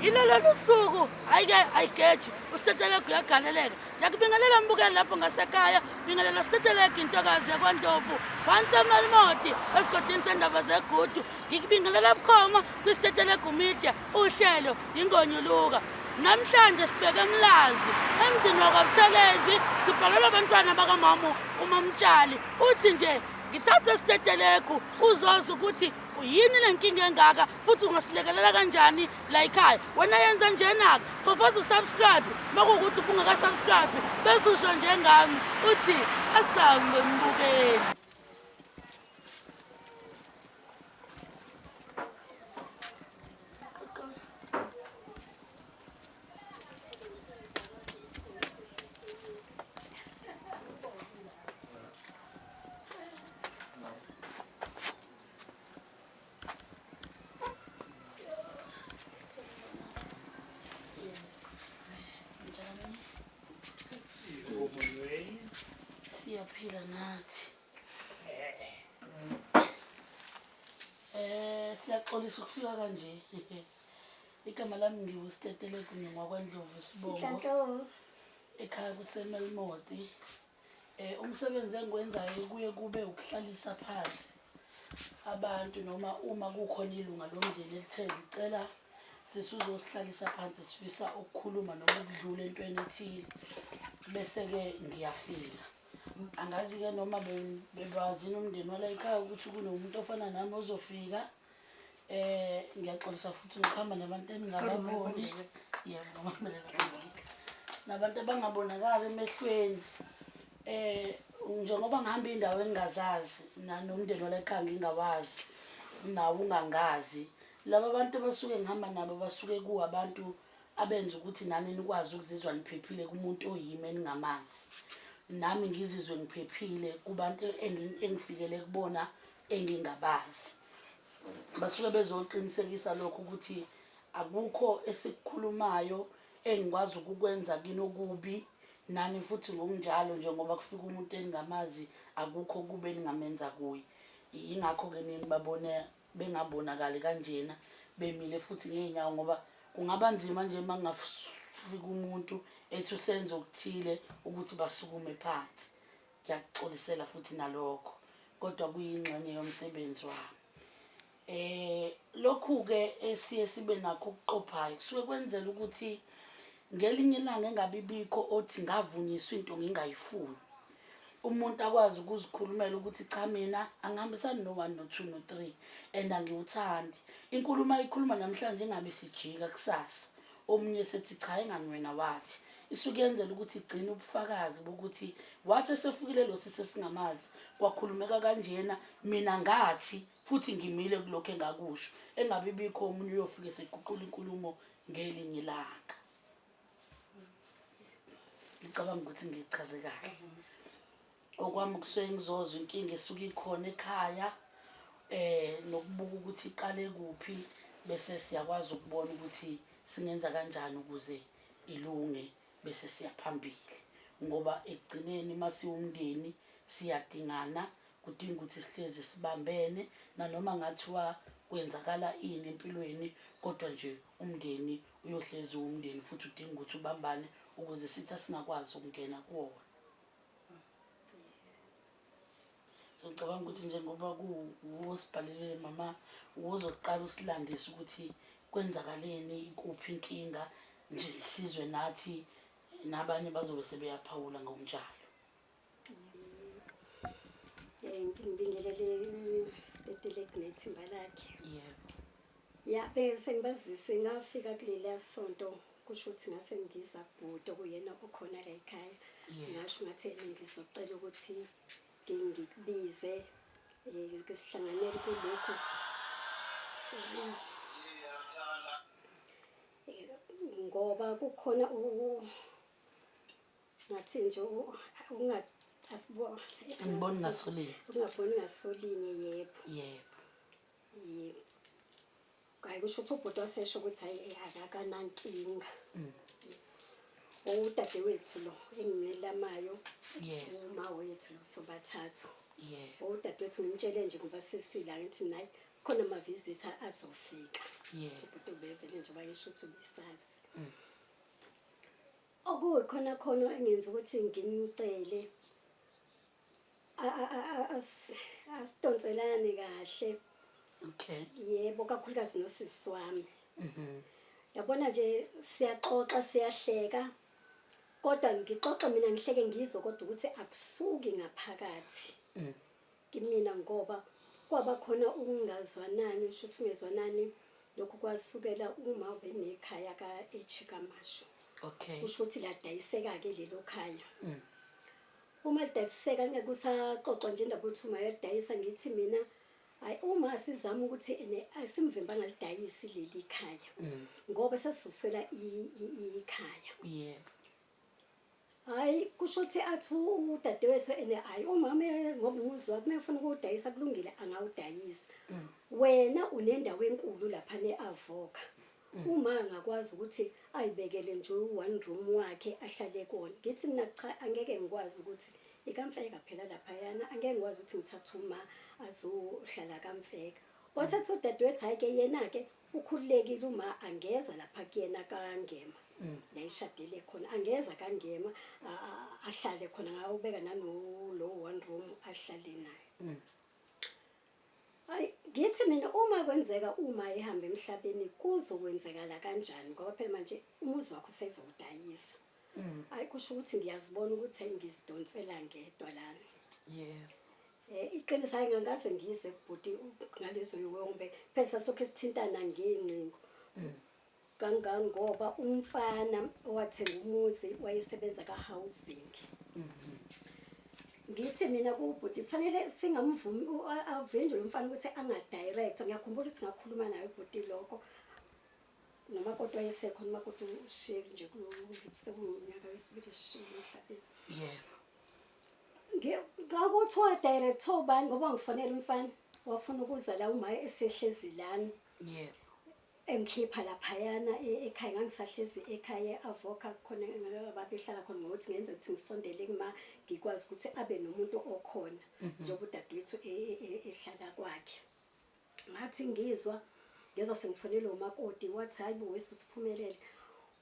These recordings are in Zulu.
ilolo suku ayigeji usiteteleka uyagaleleka ngiyakubingelela mbukeli lapho ngasekhaya bingelela usiteteleka intokazi yakwaNdlovu phansi eMelmoti esigodini sendaba zegudu ngikubingelela bukhoma kwisiteteleka media uhlelo ingonyuluka namhlanje sibheke eMlazi emzini wakwaButhelezi sibhalela abantwana bakamama uMamtshali uthi nje ngithathe isiteteleka uzoza ukuthi yini lenkinga engaka futhi ungasilekelela kanjani la ekhaya wena yenza njena cofoza usubscribe makuukuthi ungaka subscribe bese usho njengami uthi asambe mbukeli siyaphila nathi siyaxolisa ukufika kanje igama lami ngiwusiteteleka ngwakwaNdlovu Sibongo ekhaya kuseMelmoti umsebenzi engiwenzayo kuye kube ukuhlalisa phansi abantu noma uma kukhona ilunga lomndeni elithe licela sisuzosihlalisa phansi sifisa ukukhuluma noma ukudlula entweni ethile bese ke ngiyafika angazi ke noma bebazi nomndeni wala ekhaya ukuthi kunomuntu ofana nami ozofika ngiyaxolisa futhi ngokuhamba nabantu engingababoni yebo nabantu abangabonakala emehlweni njengoba ngihamba indawo engingazazi nomndeni wala ekhaya ngingawazi nawo ungangazi laba bantu basuke ngihamba nabo basuke kuabantu abenza ukuthi nani nikwazi ukuzizwa niphephile kumuntu oyimi engingamazi nami ngizizwe ngiphephile kubantu engifikele kubona engingabazi basuke bezoqinisekisa lokho ukuthi akukho esikukhulumayo engikwazi ukukwenza kinokubi nani futhi ngokunjalo njengoba kufika umuntu engingamazi akukho kube ningamenza kuye ingakho ke nibabone bengabonakali kanjena bemile futhi ngeenyawo ngoba kungaba nzima nje mangafika umuntu ethi usenza okuthile ukuthi basukume phansi ngiyaxolisela futhi nalokho kodwa kuyingxenye yomsebenzi wami lokhu ke esiye sibe nakho ukuqophayo kusuke kwenzela ukuthi ngelinye ilanga engabibikho othi ngavunyiswa into ngingayifuni umuntu akwazi ukuzikhulumela ukuthi cha mina angihambisani no1 no2 no3 and angiwuthandi inkulumo ayikhuluma namhlanje engabe sijika kusasa omunye sethi cha engani wena wathi isuke yenzela ukuthi igcine ubufakazi bokuthi wathi esefukile lo sisesingamazi kwakhulumeka kanjena mina ngathi futhi ngimile kulokho engakusho engabibikho omunye uyofika seguqula inkulumo ngelinye ilanga ngicabanga ukuthi ngichaze kahle okwami kusuke ngizozwa inkinga esuke ikhona ekhaya nokubuka ukuthi iqale kuphi bese siyakwazi ukubona ukuthi singenza kanjani ukuze ilunge bese siyaphambili ngoba ekugcineni masiwumndeni siyadingana kudinga ukuthi sihleze sibambene nanoma ngathiwa kwenzakala ini empilweni kodwa nje umndeni uyohlezi umndeni futhi udinga ukuthi ubambane ukuze sithi singakwazi ukungena kuwona ngicabanga ukuthi njengoba kuwosibhalelele mama uzoqala usilandise ukuthi kwenzakaleni ikuphi inkinga nje isizwe nathi nabanye bazobe sebeyaphawula ngokunjalo ngibingelele siteteleka nethimba lakhe yebo ya bese ngibazise ngafika kuleli sonto kusho ukuthi ngase ngiza kubudo kuyena okhona la ekhaya ngasho ngathi ngizocela ukuthi ngikubize sihlanganele kulokho ngoba kukhona ngathi nje ngibona ngasolinye ungaboni ngasolinye yebo hayi kusho ukuthi ubhuti wasesho ukuthi hayi akakanankinga udadewethu lo engimlamayo uma wethu sobathathu udadewethu ngimtshele nje ngoba sesila ngithi nayi khona ama-visitor azofika. Yeah. Ubhuti ubevele njengoba ngisho ukuthi ubesazi. Okuyikhona khona engenza ukuthi nginicele asidonselane kahle. Okay. Yebo, kakhulukazi nosisi wami. Yabona nje siyaxoxa siyahleka. Kodwa ngixoxa mina ngihleke ngizwe kodwa ukuthi akusuki ngaphakathi. Kimina ngoba kwaba khona ukungazwanani, usho ukuthi ungezwanani lokhu kwasukela uma ube nekhaya ka-Echikamashu. Okay. Kusho ukuthi ladayiseka-ke lelo khaya. Uma lidayiseka ngeke kusaxoxwa nje indaba yokuthi uma yalidayisa ngithi mina hayi uma sizama ukuthi asimvimba ngalidayisi leli khaya ngoba sesizoswela ikhaya. Yeah. Hayi kusho ukuthi athi udadewethu hayi umama ngoba umuzi wakhe mefuna ukudayisa kulungile angawudayisa. Wena unendawo enkulu lapha neAvoka. Uma angakwazi ukuthi ayibekele nje u-1 room wakhe ahlale kona. Ngithi mina cha angeke ngikwazi ukuthi ikamfeka phela lapha yana angeke ngikwazi ukuthi ngithathe uma azohlala kamfeka. Wasethi udadewethu hayi ke yena ke ukhululekile uma angeza lapha kuyena kaNgema. La ishadile khona angeza kaNgema ahlale khona ngawubeka lo 1 room ahlale naye. Hayi ngithi mina uma kwenzeka uma ehamba emhlabeni kuzokwenzekala kanjani ngoba phela manje umuzi wakho usezowudayisa. Hayi kusho ukuthi ngiyazibona ukuthi ngizidonsela ngedwa lana. Yeah. Iqiniso hayi ngangase ngize kubhuti ngalezo yombe phela sasokho sithintana ngezincingo. Kangangoba umfana owathenga umuzi wayesebenza ka-housing. Ngithi mina kubhuti kufanele singamvumi avinjwe umfana ukuthi angadirect. Ngiyakhumbula ukuthi ngakhuluma naye ubhuti lokho noma kodwa wayesekho noma kodwa ushiye nje ukuthi sekunyaka wesibili eshiye emhlabeni. Yeah. Ngakuthi wa-director obani ngoba ngifonela umfana wafuna ukuza la uma esehlezi lana. Yeah. Engikhipha laphayana ekhaya ngangisahlezi ekhaya eAvoka khona ababehlala khona ngokuthi ngenze ukuthi ngisondele kuma ngikwazi ukuthi abe nomuntu okhona njengoba udadewethu ehlala kwakhe. Ngathi ngizwa sengifonela umakoti wathi hayi bo wesisiphumelele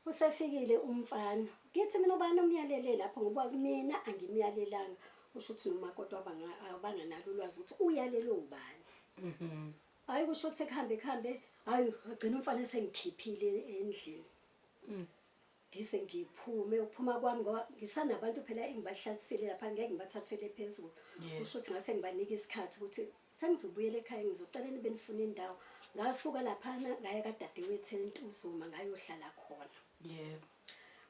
usefikile umfana. Ngithi mina ubani omyalele lapho ngoba kumina angimyalelanga. Usho ukuthi nomakoti abanganalo ulwazi ukuthi uyalelo ubani. Hayi kusho ukuthi kuhambe hayi agcina umfana sengikhiphile endlini. Ngise ngiphume ukuphuma kwami ngoba ngisanabantu phela engibahlalisile lapha ngeke ngibathathele phezulu. Kusho ukuthi ngase ngibanika isikhathi ukuthi sengizobuyela ekhaya ngizocela nibe nifuna indawo. Ngasuka lapha ngaya kadadewethu eNtuzuma ngayohlala khona. Yeah.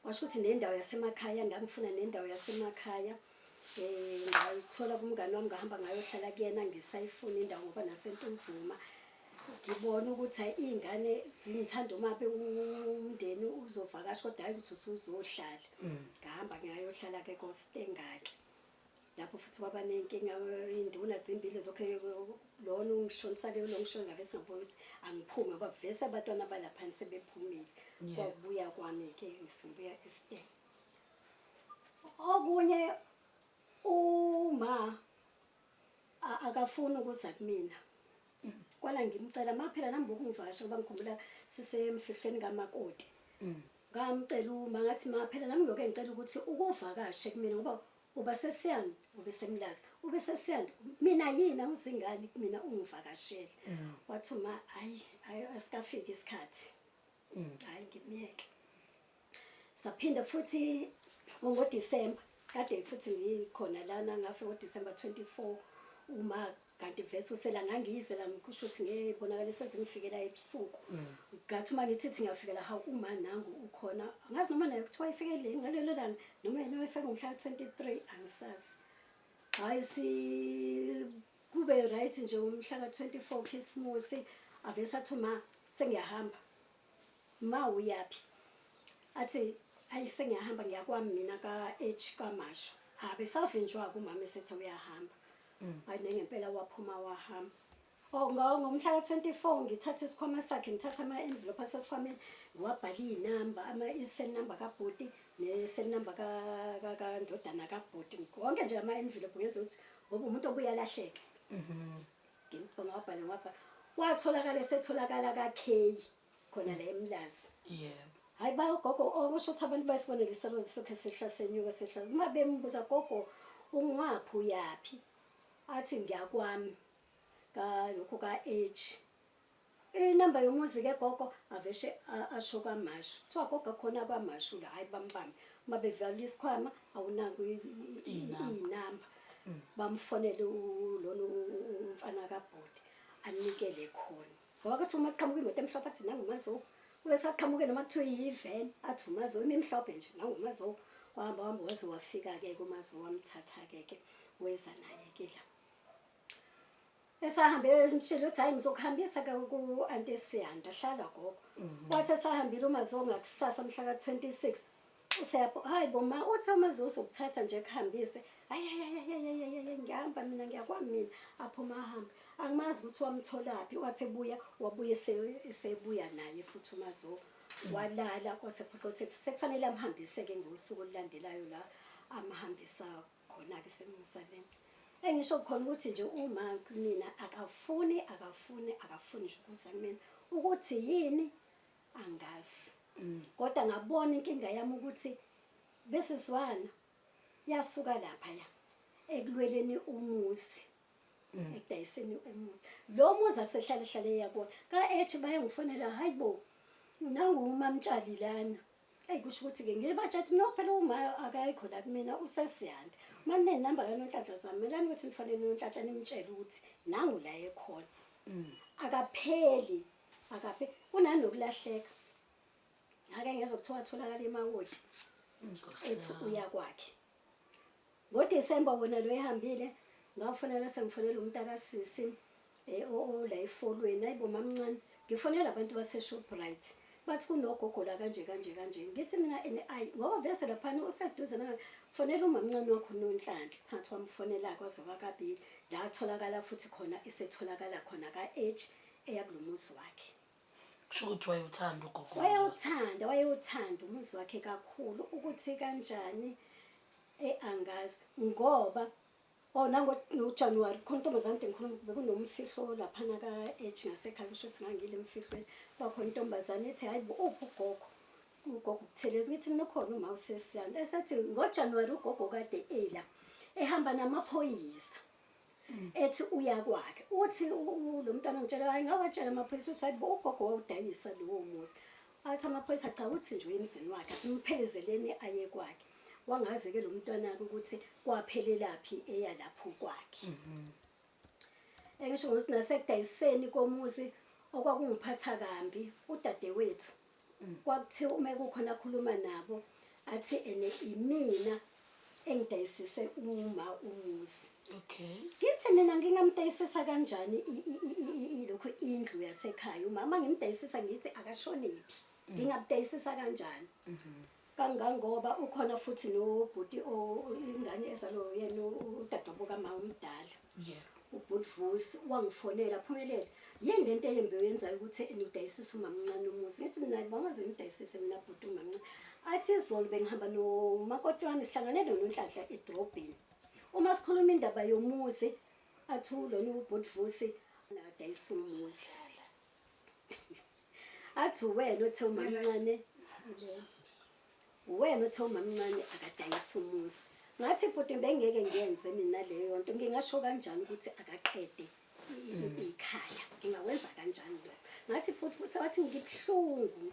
Kwasho ukuthi nendawo yasemakhaya ngangifuna nendawo yasemakhaya. Ngayithola kumngani wami ngahamba ngayohlala kuyena ngisayifuna indawo ngoba naseNtuzuma. Ngibona ukuthi hayi izingane zingithanda uma be umndeni uzovakasha kodwa hayi ukuthi usuzohlala. Ngahamba ngayohlala ke koStengake. Lapho futhi kwaba nenkinga induna zimbili lokho lona ungishonisa leyo ngishona ngabe singabona ukuthi angiphume ngoba vese abantwana balapha sebephumile. Kwabuya kwami ke ngisibuya eSteng. Okunye uma akafuni ukuza kumina. Kwala ngimcela maphela nami bokungivakasha ngoba ngikhumbula sisemfihlweni kamakoti. Ngamcela uma ngathi maphela nami ngiyoke ngicela ukuthi ukuvakashe kumina ngoba uba sesiyanda ubesemlazi ubesesiyanda mina yina uzingani kumina ungivakashele. Wathi uma hayi asikafiki isikhathi. Hayi ngimiyeke. Saphinda futhi ngoDisemba kade futhi ngikhona lana ngafika ngoDisemba 24 uma kanti vese usela ngangiyize la ngikusho ukuthi ngebonakala sezingifikela ebusuku. Ngathi uma ngithi ngiyafikela ha uma nangu ukhona angazi noma naye kuthiwa ifikele ngalelo langa noma yena wayefika ngomhla 23 angisazi. Hayi kube right nje umhla ka24 Christmas avese athi uma sengiyahamba. Ma uyapi? Athi ayi sengiyahamba ngiyakwami mina kaHkamashu. Besavinjwa kumama esethi uyahamba. Hayi ngempela waphuma wahamba. Ngomhla ka24 ngithatha isikhwama sakhe ngithatha ama-envelope asesikhwameni wabhala inamba i-cell number kaBhuti ne-cell number kaNdodana kaBhuti. Wonke nje ama-envelope ngenza ukuthi ngoba umuntu obuya lahleke. Ngimbonga wabhala watholakala esetholakala kaKay khona la eMlazi. yebo Hayi bagogo okusho ukuthi abantu bayisibonele isalozi sokhe sehla senyuka sehla uma bembuza gogo ungwaphi uyapi athi ngiyakwami lokho ka-H inamba yomuzi ke gogo aveshe asho kwaMashu kuthiwa gogo khona kwaMashu la hayi bambambe uma bevala isikhwama awunanga iy'namba bamfonele lona umfana kabhuti anikele khona ngoba kuthi uma kuqhamuka imoto emhlophe athi nangumazo ubese aqhamuke noma kuthiwa yiveni athi umazo imimhlophe nje nangumazo wahamba waze wafika-ke kumazo wamthatha-ke weza naye-ke la esahambe emtshile uthi hayi ngizokuhambisa ku-Aunty Siyanda hlala gogo wathi esahambile umazo ngakusasa mhla ka-26 hayi boma uthi umazo uzokuthatha nje kuhambise hayi ngihamba mina ngiyakwami mina aphuma ahambe angimazi ukuthi wamtholaphi wathi wabuye esebuya naye futhi umazo walala kwasephoqa ukuthi sekufanele amhambise-ke ngosuku olulandelayo la amhambisa khona-ke semusaleni engisho khona ukuthi nje uma kumina akafuni nje ukuza kumina ukuthi yini angazi kodwa ngabona inkinga yami ukuthi besizwana yasuka laphaya ekulweleni umuzi ekudayiseni umuzi lo muzi asehlale yakona ka-H bayangifonela hayi bo nangumamtshali lana kusho ukuthi-ke ngibatshathi mina phela uma akayikho la kumina usesiyanda uma ninenamba kaNonhlanhla zami melani ukuthi nifanele uNonhlanhla nimtshele ukuthi nangu la ekhona akapheli unani nokulahleka ake ngezokuthiwa atholakala emawoti ethi uya kwakhe ngoDisemba wona lo ehambile ngafonela sengifonela umntakasisi ola efolweni hayibo mamncane ngifonela abantu base-Shoprite bathi kunogogo la kanje ngithi mina ngoba vese laphana useduze fonela umamncane wakho uNonhlanhla sathi wamfonela kwaze kwakabili la atholakala futhi khona esetholakala khona ka-H eyakulomuzi wakhe kusho ukuthi wayewuthanda ugogo wayewuthanda umuzi wakhe kakhulu ukuthi kanjani angazi ngoba nangoJanuwari khona intombazane ngikhuluma bekunomfihlo laphana ka-H ngasekhaya kusho ukuthi ngangile emfihlweni kwakhona intombazane ethi hayi uphi ugogo Buthelezi ngithi mina khona uma usesiyanda esethi ngoJanuwari ugogo kade la ehamba namaphoyisa ethi uya kwakhe uthi lo mntwana ngitshela hayi ngawatshela amaphoyisa ukuthi hayi ugogo wawudayisa lowo muzi athi amaphoyisa cha uthi nje emzini wakhe asimphekezeleni aye kwakhe wangazi-ke lo mntwana-ke ukuthi kwaphelelaphi eya lapho kwakhe ngisho ukuthi nasekudayiseni komuzi okwakungiphatha kambi udadewethu kwakuthiwa uma kukhona akhuluma nabo athi imina engidayisise umuzi ngithi mina ngingamdayisisa kanjani lokhu indlu yasekhaya umama ngimdayisisa ngithi akashonephi ngingabudayisisa kanjani kangangoba ukhona futhi nobhuti ingane ezalo yena udadewabo kamama umdala ubhuti Vusi wangifonela Phumelela yini lento eyembe yenzayo ukuthi udayisisa umamncane umuzi ngithi mina bangaze ngidayisise mina bhuti umamncane athi izolo bengihamba nomakoti wami sihlanganele noNhlanhla edrobheni uma sikhuluma indaba yomuzi athi lona ubhuti Vusi nakadayisa umuzi athi wena uthe umamncane akadayisa umuzi ngathi bhuti bengeke ngiyenze mina leyo nto ngingasho kanjani ukuthi akaqede ikhaya ngingawenza kanjani lokho ngathi bhuti futhi wathi ngibhlungu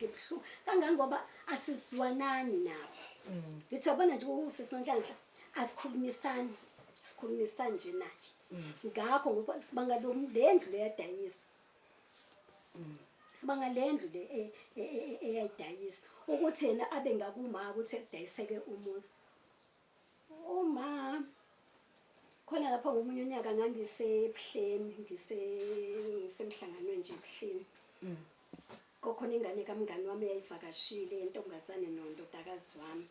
kangangoba asizwanani nabo ngithi yabona nje usisi Nonhlanhla asikhulumisani nje naye ngakho ngoba sibanga lendlu leyadayiswa sibanga lendlu le eyayidayisa ukuthi yena abe ngakuma ukuthi ekudayiseke umuzi uma khona lapho ngomunye unyaka ngangiseBuhleni ngisemhlanganweni nje eBuhleni kokhona ingane kamngani wami eyayivakashile intombazane nondodakazi wami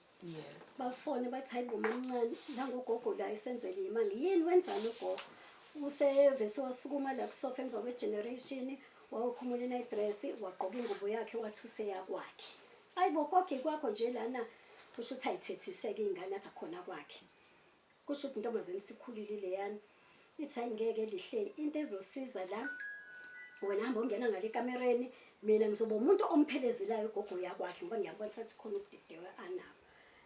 bafone bathi hayi bomamncane nangogogo la isenzele imali yini wenzani ugogo usevese wasukuma la kusofa emva kwegeneration wawukhumula inayidress waqoka ingubo yakhe wathi useyakwakhe hayi bogogo kwakho nje lana kusho ukuthi ayithethiseke ingane athi khona kwakhe kusho ukuthi intombazane sikhulile leyana ithi ayingeke lihle into ezosiza la wena hamba ungena ngale kamereni, mina ngizoba umuntu omphelezelayo ugogo yakwakhe ngoba ngiyabona sathi khona ukudidewe anabo.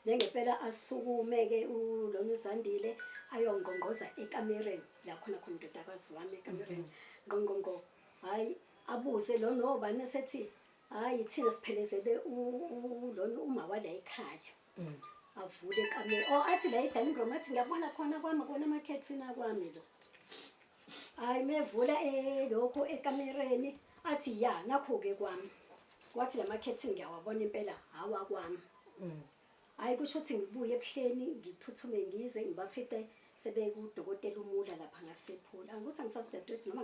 Nengempela asukume-ke lona uZandile ayongqongqoza ekamereni la khona indodakazi wami ekamereni. Ngqongqongo hayi abuze lo nobani esethi hayi thina siphelezele lona uma wala ekhaya. Avule ikamera athi la dining room athi ngiyabona khona kwami kona amakhethina kwami lo. Hayi mevula lokho ekamereni athi ya nakho-ke kwami. Wathi la makhethini ngiyawabona impela hawa kwami. Hayi kusho ukuthi ngibuye ebuhleni ngiphuthume ngize ngibafice sebekudokotela uMula lapha ngasephula. Angithi angisazi dadewethu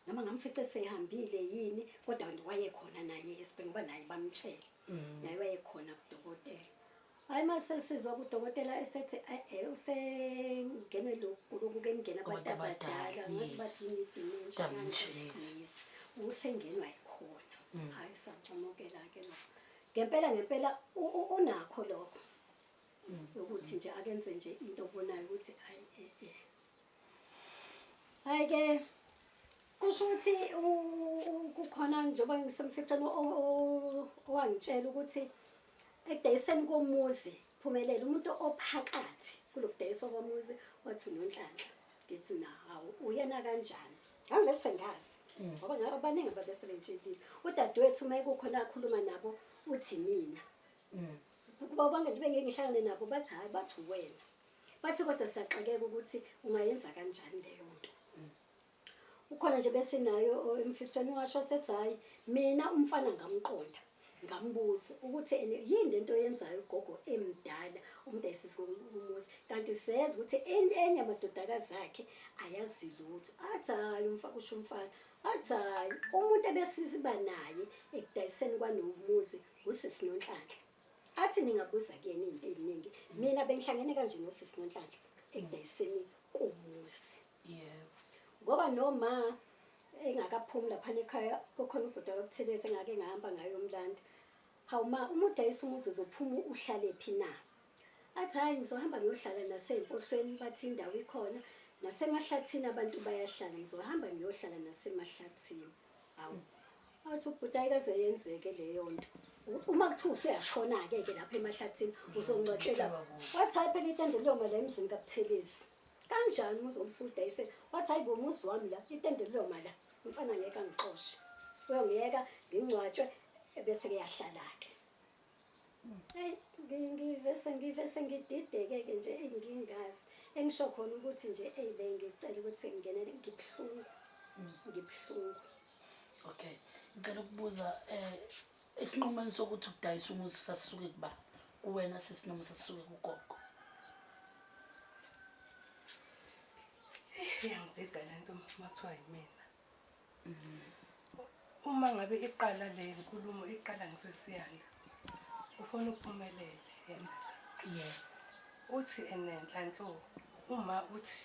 noma ngamfice sehambile yini kodwa wayekhona naye esibhedlela ngoba naye bamtshela. Naye wayekhona kudokotela. Hayi mase sizwa kudokotela esethi usengene lokhu ke ngena abantu abadala ngathi bathi dementia kanje. Usengenwa ikhona. Hayi samjamukela ke lo. Ngempela unakho lokho. Ukuthi nje akenze nje into obonayo ukuthi hayi ke kusho ukuthi kukhona njengoba ngisemfitshane owangitshela ukuthi ekudayiseni komuzi Phumelela umuntu ophakathi kulokudayiswa komuzi wathi uNonhlanhla. Ngithi na hawu uyena kanjani? Angithi sengazi. Ngoba ngabe abaningi ababesebenzile. Udadewethu mayekukhona akhuluma nabo uthi mina. Kuba bonke nje bengeke ngihlangane nabo bathi hayi bathi wena. Bathi kodwa siyaxakeka ukuthi ungayenza kanjani leyo nto. Ukhona nje bese nayo emfitshane washo sethi hayi mina umfana ngamqonda. Ngambuza ukuthi yini lento yenzayo ugogo emdala umdayisisi komuzi kanti seza ukuthi enye amadodakazi akhe ayazi lutho. Athi hayi kusho umfana. Athi hayi umuntu ebesiziba naye ekudayiseni kwanomuzi usisi Nonhlanhla. Athi ningabuza kuyena into eziningi. Mina bengihlangene kanje nosisi Nonhlanhla ekudayiseni komuzi. Yebo. Ngoba noma engakaphumi lapha ekhaya kukhona ubhuti wabuthelezi engake ngahamba ngayo umlando. Hawuma umudayisa umuzi uzophuma uhlale phi na? Athi hayi ngizohamba ngiyohlala nasemphohlweni bathi indawo ikhona nasemahlathini abantu bayahlala ngizohamba ngiyohlala nasemahlathini. Hawu. Athi ubhuti ayikaze yenzeke leyo nto. Uma kuthiwa usuyashona ke lapha emahlathini uzongcwatshela. Wathi hayi phela itende liyoma la emzini kaButhelezi. Kanjani uzomsudayise? Wathi hayi bomuzi wami la itende liyoma la. Umfana ngeke angixoshe. Uyongiyeka ngingcwatshwe bese kuyahlala ke. Ngivese ngidideke ke nje engingazi. Engisho khona ukuthi nje bengicela ukuthi ngingenele ngibhlungu. Ngibhlungu. Okay. Ngicela ukubuza esinqumeni sokuthi ukudayisa umuzi sasuke kuba kuwena sisi noma sasuke kugogo. Ngideda lento mathiwa yimina. Uma ngabe iqala le nkulumo iqala ngisesiyanda. Ufuna ukuphumelela yena. Yeah. Uthi enenhlanhla uma uthi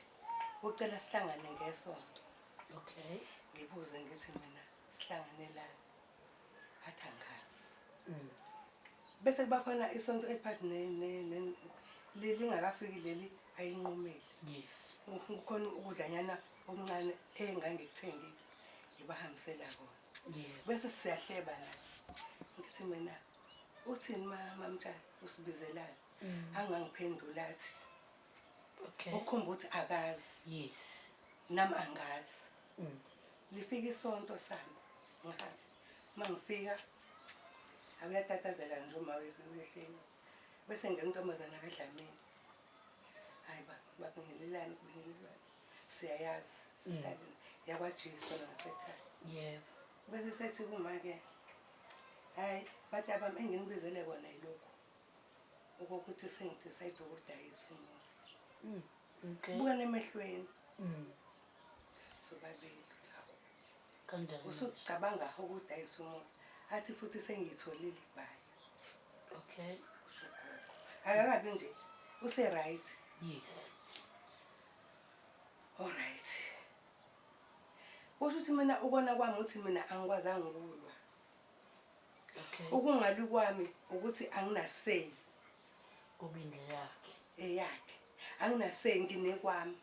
ucela sihlangane ngesonto. Okay. Ngibuze ngithi mina sihlanganelana. Athi angazi. Bese kuba khona isonto ephakathi lingakafiki leli ayinqumeli. Yes. Kukhona ukudlanyana omncane engangikuthengile ngibahambisela kona. Yeah. Bese siyahleba la. Ngithi mina uthini mamtshana usibizelana. Angangiphendula athi. Okay. Ukhomba ukuthi akazi. Yes. Nami angazi. Lifika isonto sami. Ngihamba. Mangifika abayatatazela nje uma uyehleni. Bese ngentomazana kaDlamini. Hayi babingelelana kubingelelana. Siyayazi sihlale yakwaJesu ngasekhaya. Yeah. Bese sethi kuma ke hayi bathi abami enginibizele kona yilokho ukuthi sengidecide ukudayisa umuzi. Okay. Sibuka nemehlweni. Sobabili. Kanjani? Usucabanga ukudayisa umuzi. Athi futhi sengitholile ibhayi. Okay. Akakabi nje use right. Yes. All right. Usho mina ubona kwami uthi mina angikwazanga ukulwa. Okay. Ukungali kwami ukuthi anginasay Kubindle yakhe. eyakhe. Anginasay ngine kwami.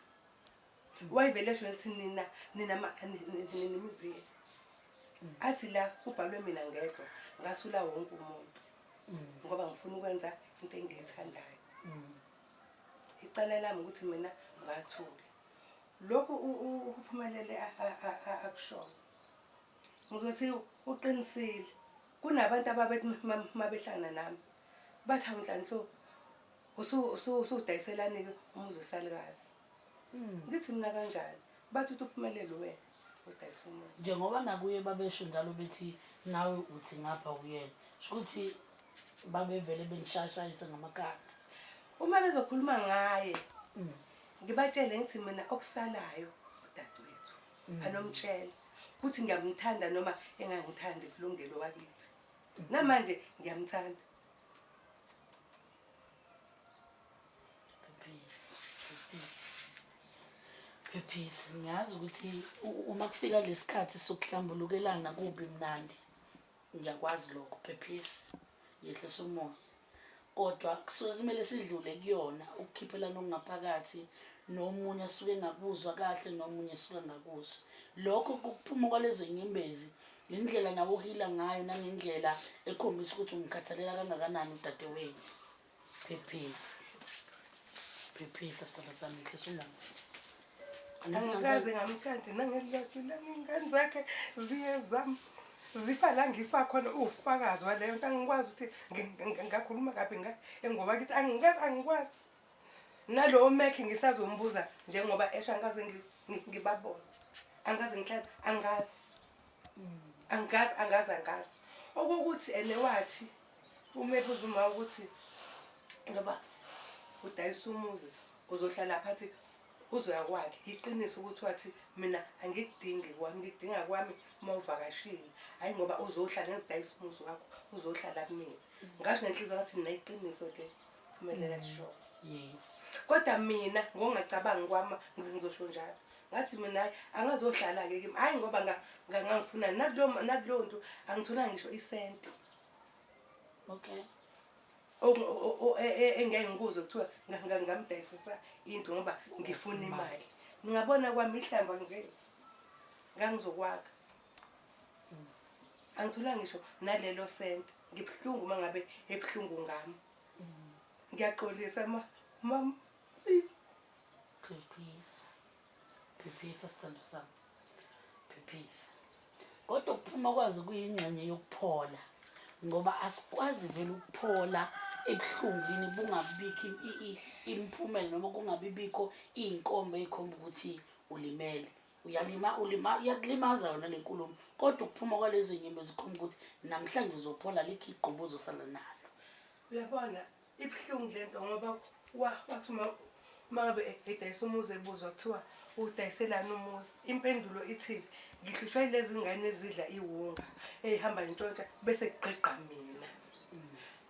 Wayivele sho ukuthi nina nimizi. athi la ubhalwe mina ngedwa ngasula wonke umuntu ngoba ngifuna ukwenza into engiyithandayo. Icala lami ukuthi mina ngathula lokhu uphumelele akushoyo. Ngizothi uqinisile kunabantu ababethi mabehlangana nami bathi awunhlanhla usudayiselani umuzi wesalukazi. Ngithi mina kanjani bathi uphumelele wena udayisa umuzi. Njengoba nakuye babesho njalo bethi nawe uthi ngapha uyena. Ukuthi babevele benishashayise ngamakhanda. Uma bezokhuluma ngaye ngibatshele ngithi mina okusalayo udadewethu anomtshela ukuthi ngiyamthanda noma engangithandi kulungelo wakithi. Namanje ngiyamthanda. Phephisa ngiyazi ukuthi uma kufika lesikhathi sokuhlambulukelana kubi mnandi. Ngiyakwazi lokho Phephisa. Yehlisa umoya. Kodwa kusuke kumele sidlule kuyona ukukhiphelana okungaphakathi nomunye asuke engakuzwa kahle nomunye asuke engakuzwa. Lokho kuphuma kwalezo inyembezi indlela nawo uhila ngayo nangendlela ekhombisa ukuthi umkhathalela kangakanani udadewenu. Phephisa. Phephisa sithando sami yehlisa umoya. Angikaze ngamthandi nangeliyathu lengane zakhe ziyezama zifa la ngifa khona ufakazi waleyo nto angikwazi ukuthi ngakhuluma kabi ngoba kithi angikwazi nalo mekhe ngisazombuza njengoba esha angaze ngibabona angaze ngihlala angazi okuthi enewathi umebuza uma ukuthi ngoba udayisa umuzi uzohlala phansi uzoya kwakhe iqiniso ukuthi wathi mina angikudingi kwami ngidinga kwami mawuvakashini hayi ngoba uzohlala ngidayisa umuzi wakho uzohlala kumina. Ngasho nenhliziyo ngathi mina iqiniso le phumelela kusho. Yes. Kodwa mina ngokungacabangi kwami ngizosho njalo ngathi mina hayi angazohlala ke kimi hayi ngoba ngangifuna nakulo nto angithola ngisho isenti. Okay. Engeke ngikuze kuthiwa ngamdayisisa into ngoba ngifuna imali. Ngingabona kwami ihlamba nje ngangizokwakha. Angithola ngisho nalelo senti ngibhlungu mangabe ebhlungu ngami. Ngiyaxolisa mama. Phephisa sithando sami. Phephisa. Kodwa ukuphuma kwazi kuyingxenye yokuphola ngoba asikwazi vele ukuphola ebuhlungwini bungabikho imphumela noma kungabibikho inkombe ekhomba ukuthi ulimele. Uyakulimaza yona lenkulumo kodwa ukuphuma kwalezo nyimbo zikhomba ukuthi namhlanje uzophola likho igqubu ozosala nalo. Uyabona ibhlungu lento ngoba wathi mangabe edayisa umuzi ebuzwa kuthiwa udayiselana umuzi impendulo ithi ngihlushwa yilezi ngane ezidla iwunga ehamba intshontsha bese kuqeqa mina.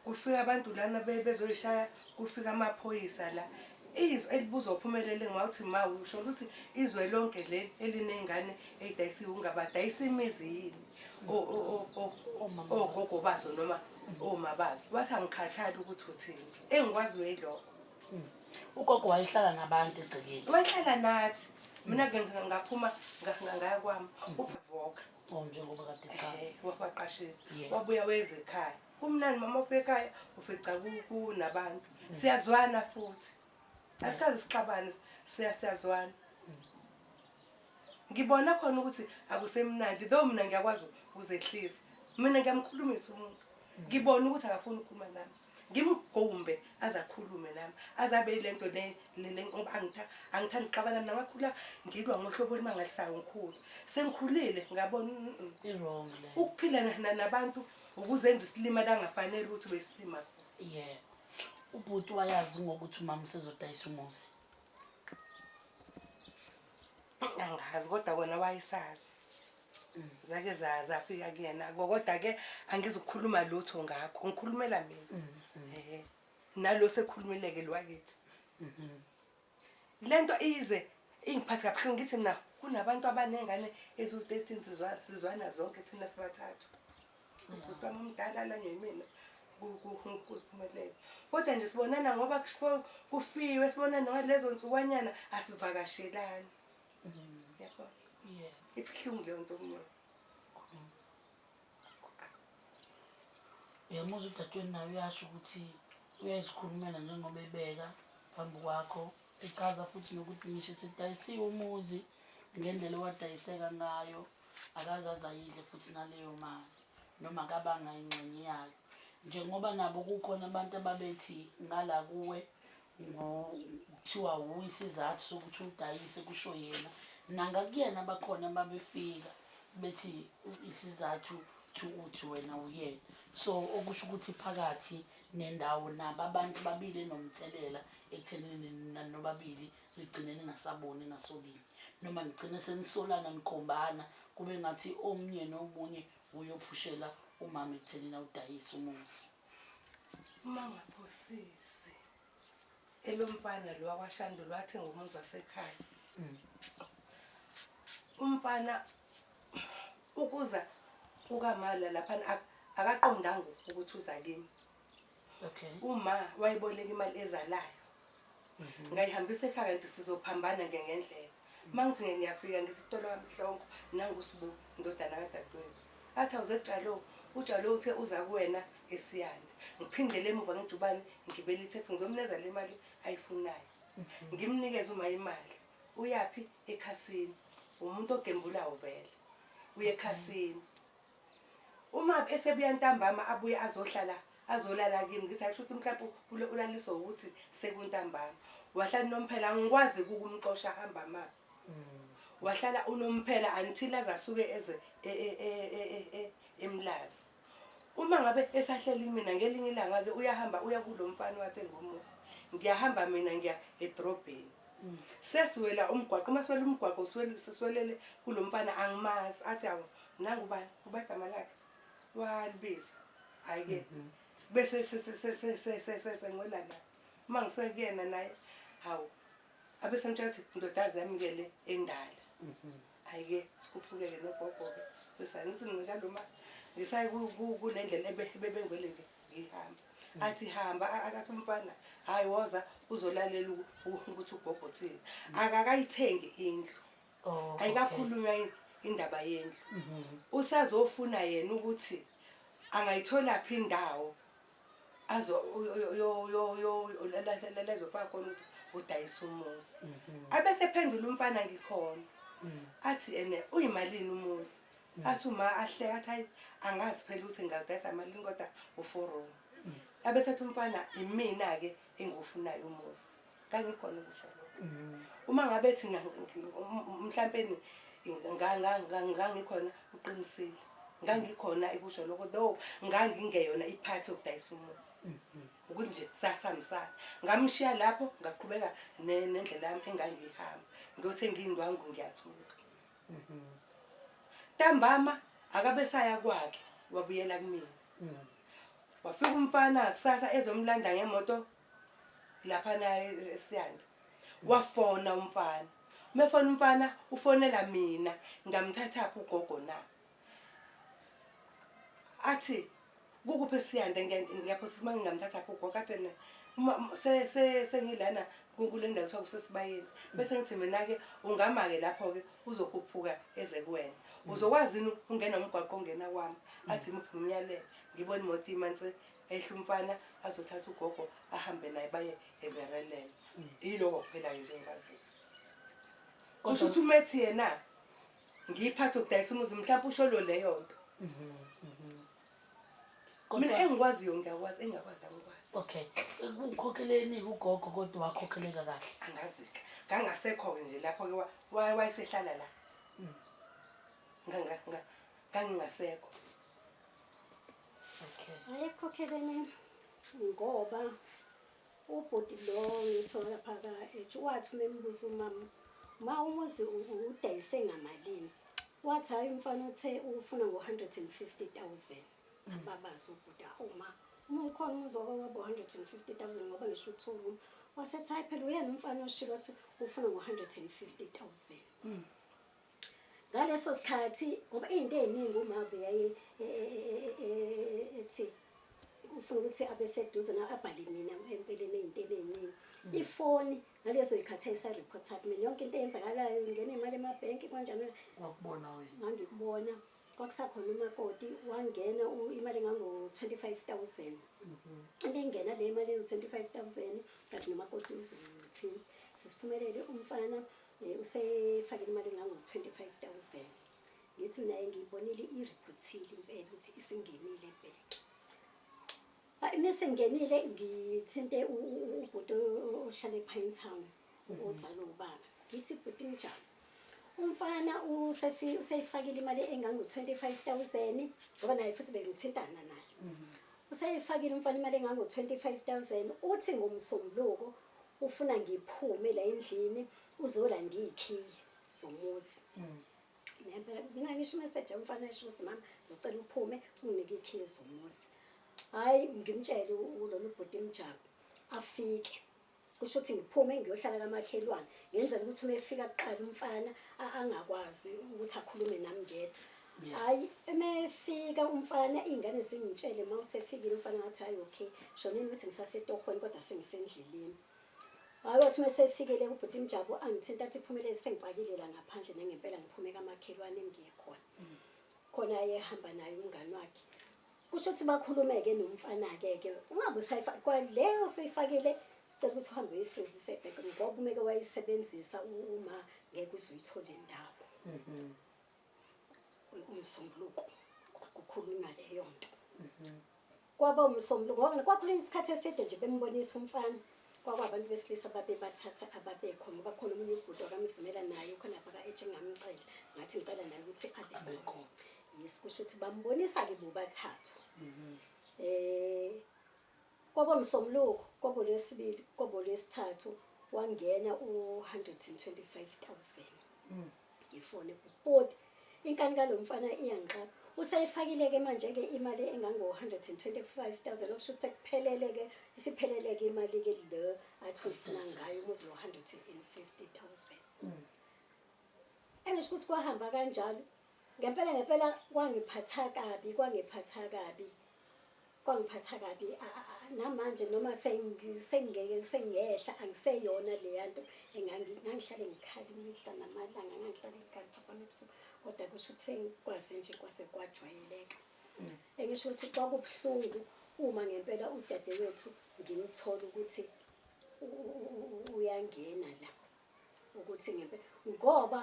Kufika abantu lana bezoyishaya kufika amaphoyisa la izwe elibuza uphumelele ngawuthi mawusho ukuthi izwe lonke le elinengane edayisa iwunga badayisa imizi yini ogogo bazo noma oma bazo wathi angikhathali ukuthi uthini engikwazi yilokho. Ugogo wayehlala nabantu egcekeni. Wayehlala nathi mina ngaphuma ngaya kwami uvoka njengoba kade chaza waqashisa wabuya weze ekhaya kumnandi mama ufika ekhaya ufica kunabantu siyazwana futhi asikaze sixabane siyazwana. Ngibona khona ukuthi akusemnandi though mina ngiyakwazi ukuzehlisa mina ngiyamkhulumisa umuntu ngibona ukuthi akafuni ukukhuluma nami ngimgombe azakhulume nami azabe lento le ngoba angithandi uqabana namakhula ngilwa ngohlobo limangalisayo ngikhulu sengikhulile ngabona wrong le ukuphila nabantu ukuzenza isilima la ngafanele ukuthi besilima. Yeah. Ubhuti wayazi ngokuthi umama usezodayisa umuzi. Angazi kodwa kona wayisazi. Zake zafika kuyena kodwa ke angizukukhuluma lutho ngakho ngikhulumela mina. Nalo sekhulumeleke lwakithi. Lento ize ingiphatha kabuhlungu ngithi mina kunabantu abanengane ezu13 sizwana zonke thina sibathathu. Ubhuti wami omdala la ngiyimina kuziphumelele. Kodwa nje sibonana ngoba kufiwe sibonana ngalezo nsukwanyana asivakashelani. Yabo. Yeah. Ibhlungu leyo nto kuyo. Uyamuzwa udadewenu naye uyasho ukuthi uyazikhulumela njengoba ebeka phambi kwakho, echaza futhi nokuthi ngisho sidayisiwe umuzi ngendlela owadayiseka ngayo akazazi ayidle futhi naleyo mali noma akabanga ingxenye yayo. Njengoba nabo kukhona abantu ababethi ngala kuwe kuthiwa isizathu sokuthi udayise kusho yena, nangakuyena bakhona babefika bethi isizathu uthi wena uyena. So okusho ukuthi phakathi nendawo nabo abantu babili enomthelela ekuthenini nobabili ligcine ningasaboni ngasobili, noma nigcine senisolana nikhombana kube ngathi omunye nomunye uyophushela umama ekuthenini awudayise umuzi. Uma ngaphosisi elomfana lo wakwashandula wathi ngumuzi wasekhaya. Umfana ukuza ukamala lapha akaqondanga ukuthi uza kimi. Okay. Uma wayiboleka imali ezalayo ngayihambisa ekhaya ngithi sizophambana ngendlela. Mangithi ngiyafika ngisitolo kamhlongo nangusibu indodana kadadewethu. Athi awuze uJalo uthe uza kuwena eSiyanda. Ngiphindele emuva ngijubane ngibele iTaxi ngizomneza le mali ayifunayo. Ngimnikeze uma imali. Uyapi ekhasini. Umuntu ogembulayo vele. Uye ekhasini. Uma esebuya ntambama abuye azolala kimi ngithi ayisho ukuthi mhlawumbe ulaliswa ukuthi sekuntambama. Wahlala nomphela ngikwazi ukumxosha hamba ma. Wahlala unomphela until azasuke eze eMlazi. Uma ngabe esahlela mina ngelinye ilanga ke uyahamba uya kulomfana wathenga umuzi. Ngiyahamba mina ngiya edrobheni. Sesiwela umgwaqo maswela umgwaqo siswelele kulomfana angimazi athi awu nangu ubani igama lakhe walibiza ayike bese sengwela la uma ngifike kuyena naye hawu abese mthatha indodazi yami ngele endala ayike sikuphulele nogogo ke sesangithi njalo ma ngisayi kulendlela ebebengwele ngihamba athi hamba akathi umfana hayi woza uzolalela ukuthi ugogo thini akakayithengi indlu ayikakhulunywa indaba yendlu usazofuna yena ukuthi angayithola phi indawo azo lezofaka khona ukuthi udayisa umuzi abese phendula umfana ngikhona athi ene uyimalini umuzi athi uma ahleka athi hayi angazi phela ukuthi ngidayisa malini kodwa u4 abese athi umfana imina ke engofunayo umuzi kangikhona ukusho lokho uma ngabe ethi mhlawumbe ngangikhona uqinisile ngangikhona ikusho lokho though ngangingeyona iphathi yokudayisa umuzi ukuthi nje sasamisana ngamshiya lapho ngaqhubeka nendlela yami engangihamba ngiyothenga indwangu ngiyathuka ntambama akabe saya kwakhe wabuyela kumina wafika umfana kusasa ezomlanda ngemoto lapha naye eSiyanda wafona umfana mefona umfana ufonela mina ngamthatha ugogo na athi kukuphi eSiyanda ngiyaphosisa manje ngamthatha ugogo kade sengilana kule ndawo sokusesibayeni bese ngithi mina ke ungama ke lapho ke uzokhuphuka eze kuwena uzokwazi ungena umgwaqo ongena kwami athi ngiphi umyalelo ngibona imoto imanzi ehla umfana azothatha ugogo ahambe naye baye eBerlin iloko kuphela nje engazi kusho ukuthi umethi yena ngiphatha ukudayisa umuzi mhlawumbe usholo leyo nto mina engikwaziyo ngiyakwazi engakwazi angikwazi. Okay, ukukhokheleni ugogo kodwa wakhokheleka kahle angazi ngangasekho nje lapho ke wayesehlala la ngangingasekho. Okay, ayekhokhelene ngoba ubhuti lo ngithola phakathi wathi membuza umama umuzi udayise ngamalini wathi hayi umfana uthe ufuna ngo150,000 ababazi ubhuti uma ukhona umuzi wabo 150,000 ngoba ngisho uthulu wasethi hayi phela uyena umfana oshilo wathi ufuna ngo150,000 ngaleso sikhathi ngoba izinto eziningi uma beyaye ethi ufuna ukuthi abeseduze na abhale mina empeleni izinto eziningi ifoni ngalezo ikhathe isareport mina yonke into eyenzakalayo ingena imali emabhenki kanjani wakubona wena ngangikubona kwakusakhona umakoti wangena imali engango-25,000 ebengena le mali engu-25,000 kanti nomakoti uzothini sisiphumelele umfana usefakile imali engango-25,000 ngithi naye ngiyibonile iriphothile impela ukuthi isingenile ebhenki. Mesengenile ngithinte ubhuti ohlala ePinetown ozala ubaba ngithi bhuti njani umfana useyifakile imali engango-25,000 ngoba naye futhi bengithintana naye useyifakile umfana imali engango-25,000 uthi ngomsombuluko ufuna ngiphume la endlini uzolanda iy'khiye zomuzi. Mina ngisho imeseji yomfana esho ukuthi mama ngicela uphume unginike iy'khiye zomuzi. Hhayi ngimtshele ulona ubhuti Mjabu afike kusho ukuthi ngiphume ngiyohlala kamakhelwane ngenzela ukuthi uma efika kuqala umfana angakwazi ukuthi akhulume nami ngedwa. Hhayi emefika umfana iy'ngane zingitshele uma usefikile umfana ngathi hayi okay shonini ukuthi ngisasetohweni kodwa sengisendleleni. Hhayi wathi uma esefikile ubhuti Mjabu angithinta athi Phumelele sengipakile la ngaphandle nangempela ngiphume kamakhelwane engiye khona khona ayehamba naye umngani wakhe. Kusho ukuthi bakhulume-ke nomfana-ke ungabe kwaleyo osuyifakile sicela ukuthi uhambe uyifrizise ebheke ngoba umeke wayisebenzisa uma ngeke uzuyithole ndawo. Umsombuluko kukhulunywa leyo nto kwaba umsombuluko kwakhulunywa isikhathi eside nje bembonisa umfana kwakwabantu besilisa babebathatha ababekhona ngoba khona omunye ubhuti wakamzimela naye khona phaka ngamcela ngathi ngicela naye ukuthi abe khona. Yes kusho ukuthi bambonisa-ke bobathathu. Kwaba umsombuluko kwaba lwesibili kwaba lwesithathu wangena u-125,000 ifone kubhodi inkani kalo mfana iyangiqapha usayifakile-ke manje-ke imali engango-125,000 okusho ukuthi sekuphelele-ke isiphelele-ke imali-ke le athi uyifuna ngayo umuzi lo-150,000 engisho ukuthi kwahamba kanjalo ngempela kwangiphatha kabi namanje noma sengiyehla angiseyona leya nto ngangihlale ngikhala imihla namalanga ngangihlale ngikhala phaphama ebusuku kodwa kusho ukuthi sengikwazi nje kwase kwajwayeleka. Engisho ukuthi kwakubuhlungu uma ngempela udadewethu ngimthola ukuthi uyangena la ukuthi ngempela ngoba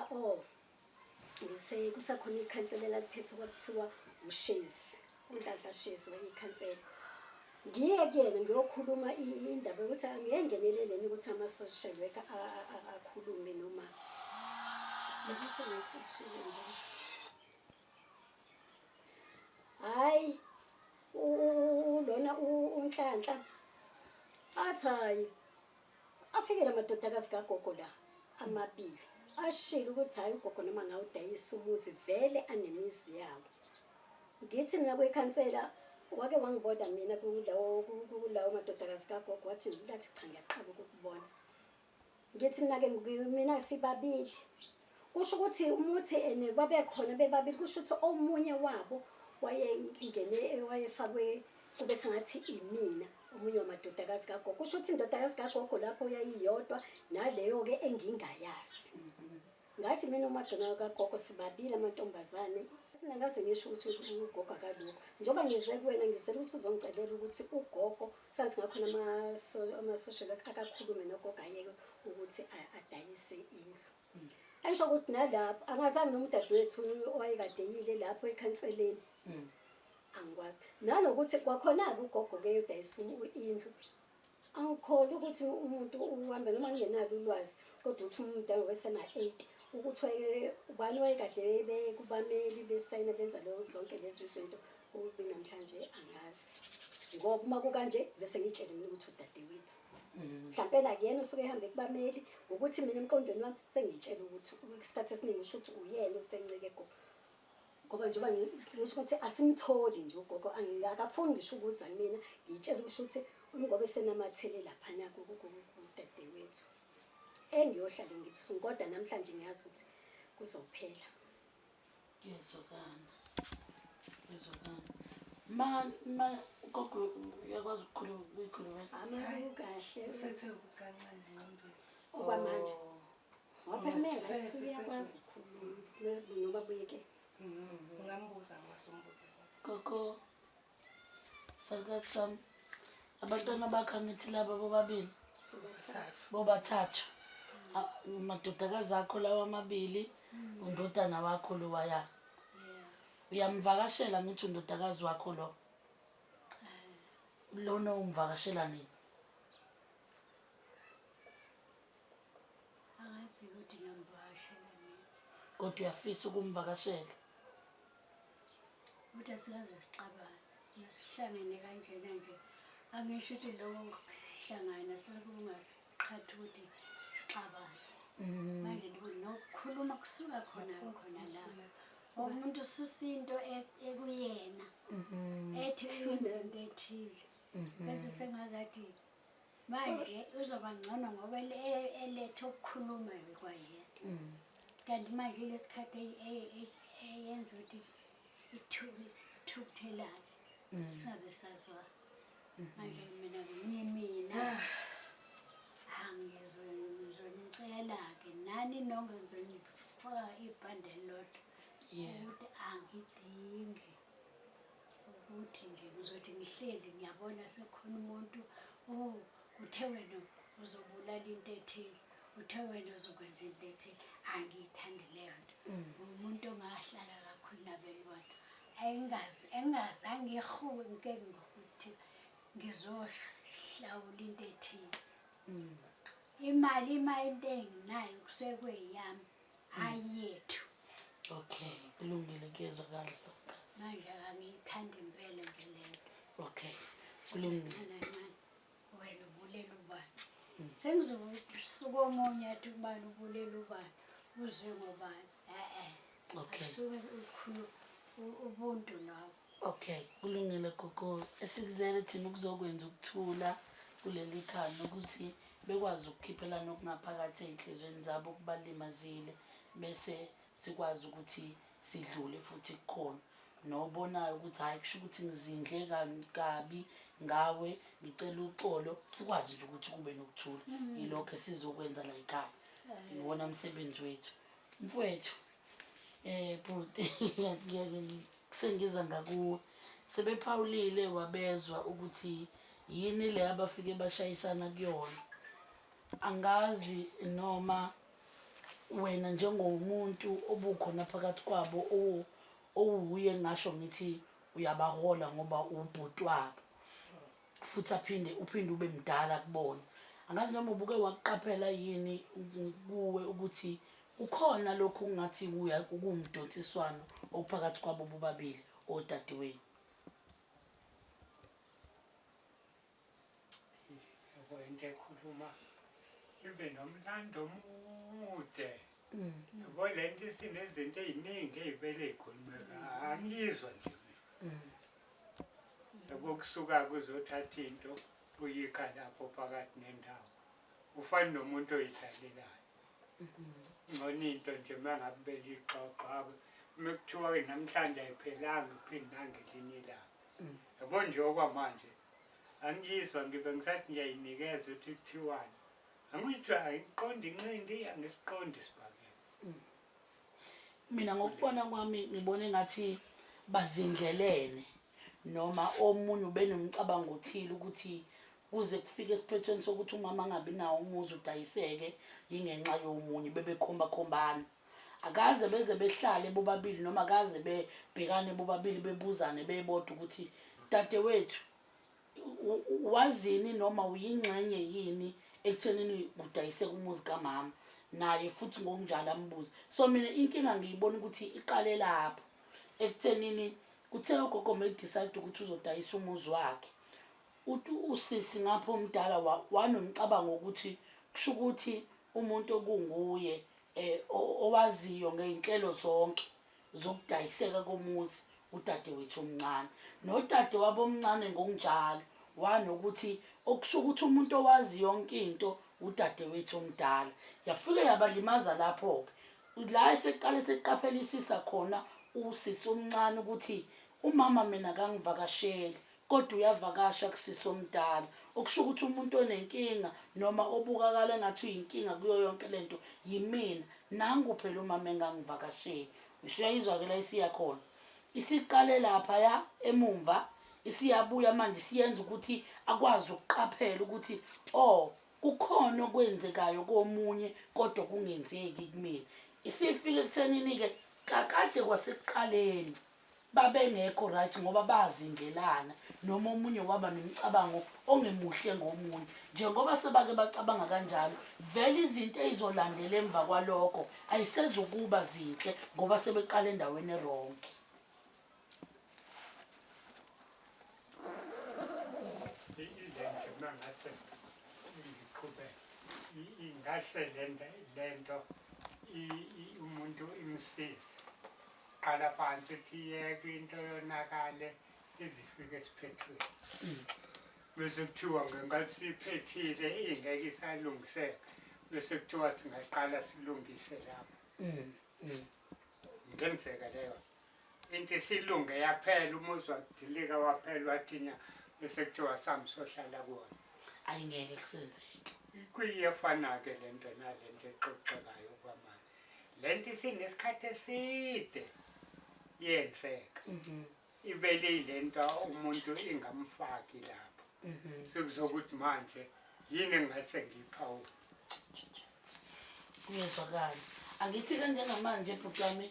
kusakhona ikhanselela liphethe kwakuthiwa uShezi uNhlanhla Shezi wayeyikhansela. Ngiye kuyena ngiyokhuluma indaba yokuthi ngiyengeneleleni ukuthi ama-social worker akhulume noma ukuthi ngicishile nje. Hhayi lona uNhlanhla athi hhayi afikele amadodakazi kagogo la amabili ashilo ukuthi hhayi ugogo noma ngawudayisa umuzi vele anemizi yawo. Ngithi mina kwikhansela wake wangiboda mina kulawo madodakazi kagogo wathi lathi cha ngiyaqala ukukubona. Ngithi mina sibabili kusho ukuthi umuthi babekhona bebabili kusho ukuthi omunye wabo wayefakwe kube sengathi imina omunye wamadodakazi kagogo kusho ukuthi indodakazi kagogo lapho yayiyodwa naleyo-ke engingayazi. Ngathi mina umagcina kagogo sibabili amantombazane mina ngaze ngisho ukuthi ugogo akalukho njengoba ngize kuwena ngizele ukuthi uzongicelela ukuthi ugogo sathi ngakhona ama-social akakhulume nogogo ayeke ukuthi adayise indlu. Angisho ukuthi nalapho angazange noma udadewethu owayekadeyile lapho ekhanseleni angikwazi nanokuthi kwakhona-ke ugogo-ke udayisa indlu angikholwa ukuthi umuntu uhambe noma ngingenalo ulwazi kodwa uthi umuntu wesena-8 ukuthi ubani wayekade kubameli besayina benza zonke lezi zinto namhlanje angazi ngoba uma kukanje bese ngitshele mina ukuthi udadewethu mhlampe nakuyena usuke ehambe kubameli ukuthi mina emqondweni wami sengiyitshela ukuthi isikhathi esiningi usho ukuthi uyena usencike ngoba njengoba ngisho ukuthi asimtholi nje ugogo akafuni ngisho ukuza mina ngiyitshela usho ukuthi ngoba esenamathele laphana kudadewethu engiyohlala ngibuhlungu kodwa namhlanje ngiyazi ukuthi kuzophela. Ngiyezwakala ma ugogo uyakwazi ukukhuluma kahle usethe kancane engqondweni okwamanje ngoba phela uyakwazi ukukhuluma noba buyeke Ungambuza ngasumbuza. Koko sakazi sami abantwana bakho angithi laba bobabili bobathathu amadodakazi akho lawa amabili undodana wakho lo waya uyamvakashela ngithi undodakazi wakho lo lona umvakashela nini angathi ukuthi ngiyamvakashela mina kodwa uyafisa ukumvakashela ukuthi asikaze sixabane masihlangene kanjena nje angisho ukuthi lokho kuhlangana sekungasiqhathi ukuthi sixabane manje nokukhuluma kusuka khona la umuntu ususa into ekuyena ethi uyenza into ethile bese sengazathi manje uzoba ngcono ngoba elethe ukukhuluma kwayena kanti manje lesikhathi eyenza ukuthi ithukuthelane singabe sazwa manje mina ngizonicela-ke nani nonke ngizonifaka ibhandeli lodwa ukuthi angidingi ukuthi nje ngizothi ngihleli ngiyabona sekhona umuntu uthe wena uzobulala into ethile uthe wena uzokwenza into ethile angiyithandi leyo nto umuntu ongahlala kakhulu nabelwane engazange ihuke ngokuthi ngizohlawula into ethile imali into enginayo kusekweyami ayethu okay kulungile kuyezwakala sakazi manje angiyithandi impela nje lento okay kulungile wena ubulela ubani sengizosuka omunye athi ubani ubulela ubani uzwe ngobani okay suke ukhulu ubuntu lawo okay kulungile gogo esikuzele thina ukuzokwenza ukuthula kuleli khaya nokuthi bekwazi ukukhiphelana okungaphakathi enhlizweni zabo kubalimazile bese sikwazi ukuthi sidlule futhi kukhona nobonayo ukuthi hayi kusho ukuthi ngizindle kabi ngawe ngicela uxolo sikwazi nje ukuthi kube nokuthula yilokho esizokwenza la ekhaya iwona umsebenzi wethu mfowethu bhuti sengiza ngakuwe sebephawulile wabezwa ukuthi yini le abafike bashayisana kuyona angazi noma wena njengomuntu obukhona phakathi kwabo owuye ngasho ngithi uyabahola ngoba ubhuti wabo futhi uphinde ube mdala kubona angazi noma ubuke waqaphela yini kuwe ukuthi ukhona lokhu ngathi ukumdonsiswano ophakathi kwabo bobabili odadewenu into ekhuluma ibe nomlando omude yabo lento isinezinto eziningi ezivele zikhulumeka angizwa nje ukusuka kuzothatha into uyikha lapho phakathi nendawo ufana nomuntu oyidlalelayo ngone into nje mangabeli ixoxa mekuthiwa namhlanje ayiphelanga iphinde nangelinye ilanga yabo nje okwamanje angizwa ngibe ngisathi ngiyayinikeza ukuthi kuthiwani angithi ayiqondi inqindi angisiqondi isibhakela mina ngokubona kwami ngibone ngathi bazindlelene noma omunye ubenomcabango othile ukuthi kuze kufike esiphethweni sokuthi umama angabi nawo umuzi udayiseke yingenxa yomunye bebekhomba-khombana akaze beze behlale bobabili noma akaze bebhekane bobabili bebuzane bebodwa ukuthi dadewethu wazini noma uyingxenye yini ekuthenini kudayiseka umuzi kamama naye futhi ngokunjalo ambuza so mina inkinga ngiyibona ukuthi iqale lapho ekuthenini kuthe ugogo medicide ukuthi uzodayisa umuzi wakhe usisi ngapho omdala wanomcabango ukuthi kusho ukuthi umuntu okunguye owaziyo ngeinhlelo zonke zokudayiseka komuzi udadewethu omncane nodade wabo omncane ngokunjalo wanokuthi okusho ukuthi umuntu owazi yonke into udadewethu omdala yafike yabalimaza lapho la eseqale seqaphelisisa khona usisi omncane ukuthi umama mina kangivakasheli kodwa uyavakasha kusisi omdala okusho ukuthi umuntu onenkinga noma obukakala ngathi uyinkinga kuyo yonke lento yimina nangu phela umama engangivakasheli usuyayizwa-ke la isiya khona isiqale laphaya emumva isiyabuya manje siyenza ukuthi akwazi ukuqaphela ukuthi kukhona okwenzekayo komunye kodwa kungenzeki kumina isifike ekuthenini-ke kakade kwasekuqaleni babengekho right ngoba bazingelana noma omunye waba nemicabango ongemuhle ngomunye njengoba sebake bacabanga kanjalo vele izinto ezizolandela emva kwalokho ayisezukuba zinhle ngoba sebeqala endaweni eronke. Mangase ngiqhubeke ingahle lento umuntu imsize qala phansi ukuthi yeke into yonakale izifike esiphethweni bese kuthiwa ngenkathi siphethile ingeke isalungiseka bese kuthiwa singaqala silungise lapho ngenzeka leyo into isilunge yaphela umuzi wadilika waphela wathinya bese kuthiwa sami sohlala kuwona ayingeke kusenzeke kuyefana-ke lento nalento exoxekayo kwamanje lento isinesikhathi eside yenzeka ibele ilento umuntu ingamfaki lapho sekuzokuthi manje yini engase ngiyiphawule kuyezwakala angithi-ke njengamanje bhutami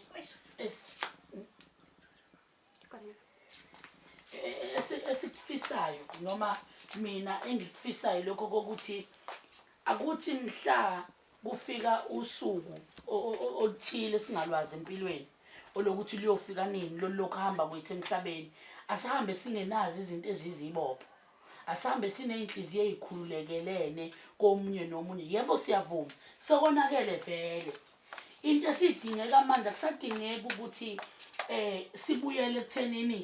esikufisayo noma mina engikufisayo lokho kokuthi akuthi mhla kufika usuku oluthile singalwazi empilweni olokuthi liyofika nini lokho hamba kwethu emhlabeni asihambe singenazi izinto ezizibopho asihambe siney'nhliziyo ey'khululekelene komunye nomunye yebo siyavuma sekonakele vele into esiyidingeka manje akusadingeki ukuthi sibuyele ekuthenini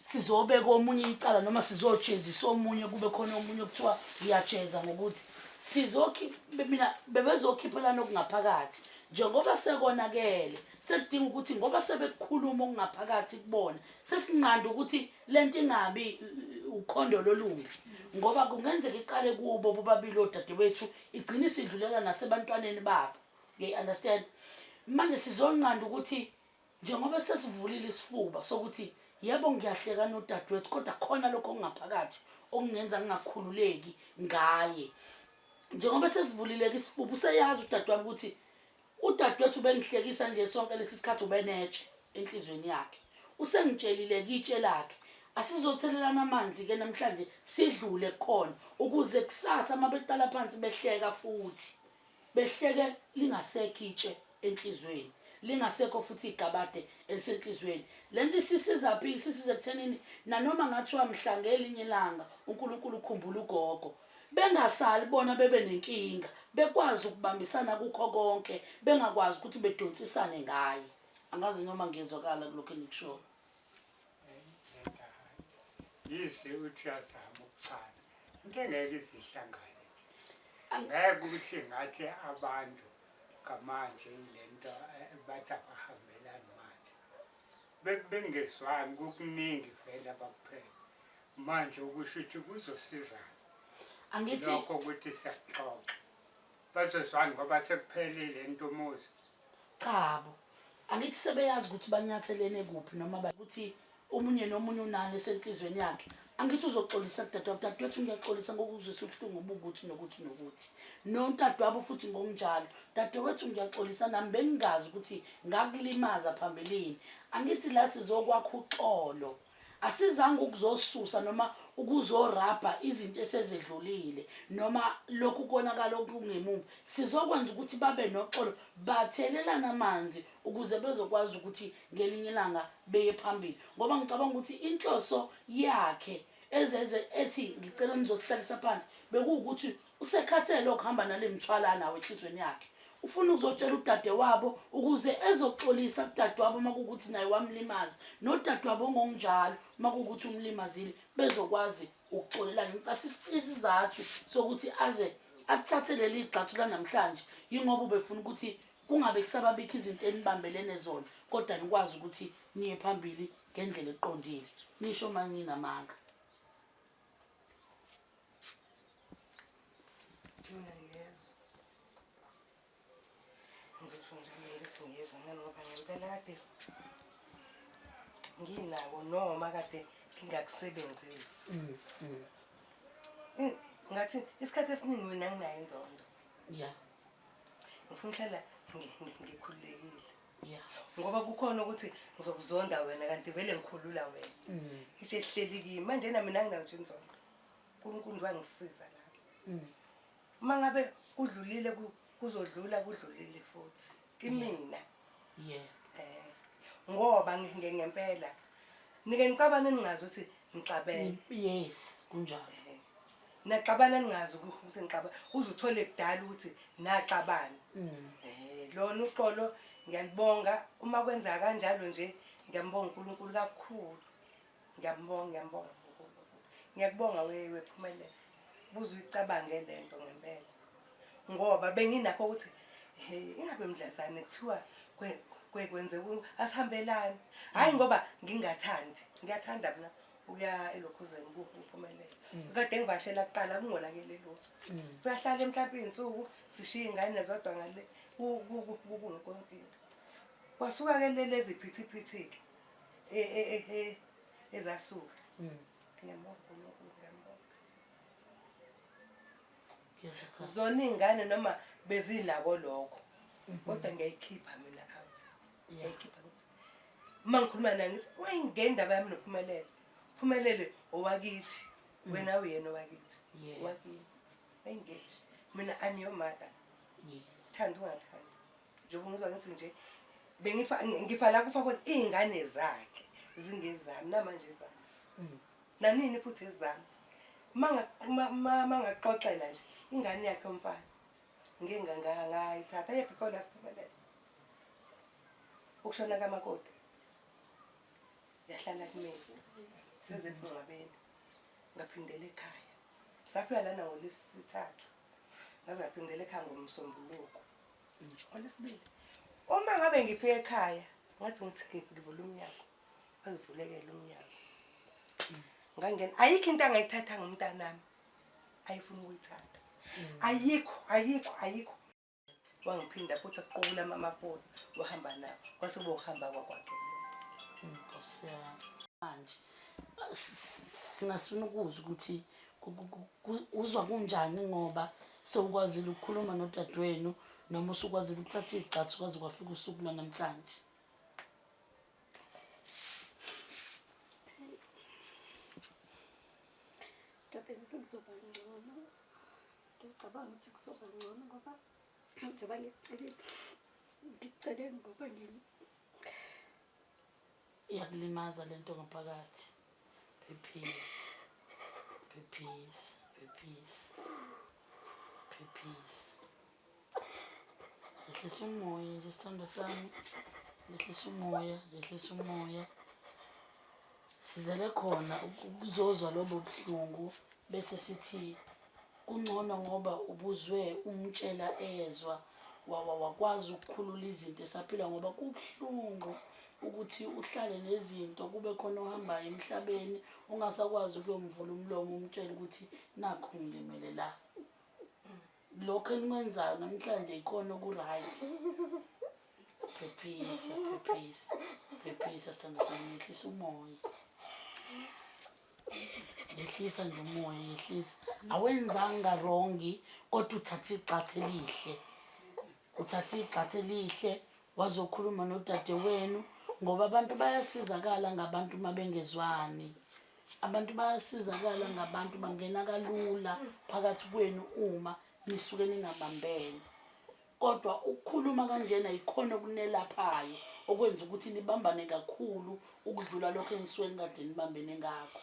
sizobeka omunye icala noma sizojezisa omunye kube khona omunye okuthiwa ngiyajeza ngokuthi mina bebezokhiphelana okungaphakathi njengoba sekonakele sekudinga ukuthi ngoba sebekukhuluma okungaphakathi kubona sesinqanda ukuthi lento ingabi ukhondo lolungi ngoba kungenzeka iqale kubo bobabili odadewethu igcine isidlulela nasebantwaneni babo understand manje sizonqanda ukuthi njengoba sesivulile isifuba sokuthi yebo ngiyahleka nodadewethu kodwa khona lokho okungaphakathi okungenza ngingakhululeki ngaye njengoba sesivulileke isifuba useyazi udadewami ukuthi udadewethu bengihlekisa nje sonke lesi sikhathi ubenetshe enhlizweni yakhe usengitshelile itshe lakhe asizothelelana amanzi-ke namhlanje sidlule khona ukuze kusasa uma beqala phansi behleka futhi behleke lingasekho itshe enhlizweni lingasekho futhi igabade elisenhlizweni lento isisizaphi isisize ekuthenini nanoma ngathiwa mhla ngelinye ilanga uNkulunkulu ukhumbula ugogo bengasali bona bebe nenkinga bekwazi ukubambisana kukho konke bengakwazi ukuthi bedonsisane ngaye angazi noma ngezwakala kulokho engikushoyo yize uthi yazama ukucala into engeke izihlangane angeke ukuthi ngathi abantu ngamanje ilento bathi abahambelani manje bengezwani kukuningi vele abakuphela manje ukusho ukuthi kuzosizana angithi lokho ukuthi siyaxoxa bazozwani ngoba sekuphelile into umuzi chabo angithi sebeyazi ukuthi banyathelene kuphi noma ukuthi omunye nomunye unani esenhlizweni yakhe angithi uzoxolisa kudadewabo dadewethu ngiyaxolisa ngokuzwisa ubuhlungu obukuthi nokuthi nontadewabo futhi ngokunjalo dadewethu ngiyaxolisa nami bengingazi ukuthi ngakulimaza phambilini angithi la sizokwakha uxolo asizange ukuzosusa noma ukuzorabha izinto esezedlulile noma lokhu konakala okungemumva sizokwenza ukuthi babe noxolo bathelelana amanzi ukuze bezokwazi ukuthi ngelinye ilanga beye phambili ngoba ngicabanga ukuthi inhloso yakhe ezeze ethi ngicela nizosihlalisa phansi bekuwukuthi usekhathele okuhamba nale mthwala nawe enhlizweni yakhe ufuna ukuzotshela udadewabo ukuze ezoxolisa kudadewabo makukuthi naye wamlimaza nodadewabo ongonjalo makukuthi umlimazile bezokwazi ukuxolelana ngicathi isizathu sokuthi aze athathe leli gxathu lanamhlanje yingoba ubefuna ukuthi kungabe kusababikho izinto enibambelene zona kodwa nikwazi ukuthi niye phambili ngendlela eqondile nisho maninamanga ukuthi ngiyezwa ngani ngoba ngempela kade nginako noma kade ngingakusebenzisi. Ngathi isikhathi esiningi mina nginayo inzondo. Yeah. Ngifuna uhlala ngikhululekile. Yeah. Ngoba kukhona ukuthi ngizokuzonda wena kanti vele ngikhulula wena. Ngisho ehleli kimi manje nami mina nginayo nje inzondo. uNkulunkulu wangisiza lapho. Mangabe udlulile kuzodlula kudlulile futhi. Kimina. Yeah. Ngoba ngempela nike ngicabana ningazi ukuthi ngixabene. Yes, kunjalo. Naxabana ningazi ukuthi ngixabana uzuthole kudala ukuthi naxabana. Lona uxolo ngiyalibonga uma kwenza kanjalo nje ngiyambonga uNkulunkulu kakhulu. Ngiyambonga. Ngiyakubonga wewe Phumelela. Buze uyicabange lento ngempela. Ngoba benginakho ukuthi ingabe mdlazane kuthiwa kwenze asihambelani. Hayi ngoba ngingathandi. Ngiyathanda mina uya elokhuzeni kuPhumelela. Kade ngivashela kuqala kungonakele lutho. Uyahlala emhlabeni insuku sishiya ingane zodwa ngale kungekonkinto. Kwasuka ke lezi phithiphithi ke ezasuka. Ngiyambonga uNkulunkulu ngiyambonga. Yes. Zona ingane noma bezinako lokho. Kodwa ngiyayikhipha mina out. Ngiyayikhipha ukuthi mangikhuluma naye ngithi wayingendaba yami noPhumelela. Phumelele owakithi wena uyena owakithi. Wakini. Engage. Mina I'm your mother. Yes. Thanda ungathandi. Njengoba ngizwa ngithi nje ngifa la kufa khona izingane zakhe zingezami namanje zami. Nanini futhi ezami. Mangaxoxela nje ingane yakhe umfana. Ngeke ngayithatha before last Phumelela. Ukushona kamakoti. Yahlala kumina. Size ngabeni. Ngaphindela ekhaya. Safika lana ngolesithathu. Ngaze ngaphindela ekhaya ngomsombuluko. Olesibili. Uma ngabe ngifike ekhaya, ngathi ngithi ngivula umnyango. Ngivulekela umnyango. Ngangena ayikho into angayithatha ngomntanami. Ayifuna ukuyithatha. Ayikho. Wangiphinda futhi aqoqula amafoni wahamba nawo. Kwase kuhamba kwakhe. Nkosi manje singasifuna ukuzwa ukuthi uzwa kunjani ngoba sewukwazile ukukhuluma nodadewenu noma usukwazile ukuthatha igxathu kwaze kwafika usuku lwanamhlanje. Ngiyabona sekuzoba ngcono. Ngicabanga ukuthi kuzoba ngcono ngoba njengoba ngicele ngoba Iyakulimaza lento ngaphakathi. Peace. Lehlisa umoya nje sithando sami. Lehlisa umoya. Sizele khona ukuzozwa lobo buhlungu bese sithi kungcono ngoba ubuzwe umtshela ezwa wakwazi ukukhulula izinto esaphila ngoba kubuhlungu ukuthi uhlale nezinto kube khona ohambayo emhlabeni ungasakwazi ukuyomvula umlomo umtshela ukuthi nakho ngilimele la. Lokho enikwenzayo namhlanje ikhona oku-right. Phephisa sithando sami. Yehlisa umoya. Yehlisa nje umoya, yehlisa. Awenzanga wrongi kodwa uthatha igxathu elihle wazokhuluma nodadewenu ngoba abantu bayasizakala ngabantu mabengezwani. Abantu bayasizakala ngabantu bangena kalula phakathi kwenu uma nisuke ningabambene. Kodwa ukukhuluma kanjena ikhona okunelaphayo okwenza ukuthi nibambane kakhulu ukudlula lokho enisuke nikade nibambene ngakho.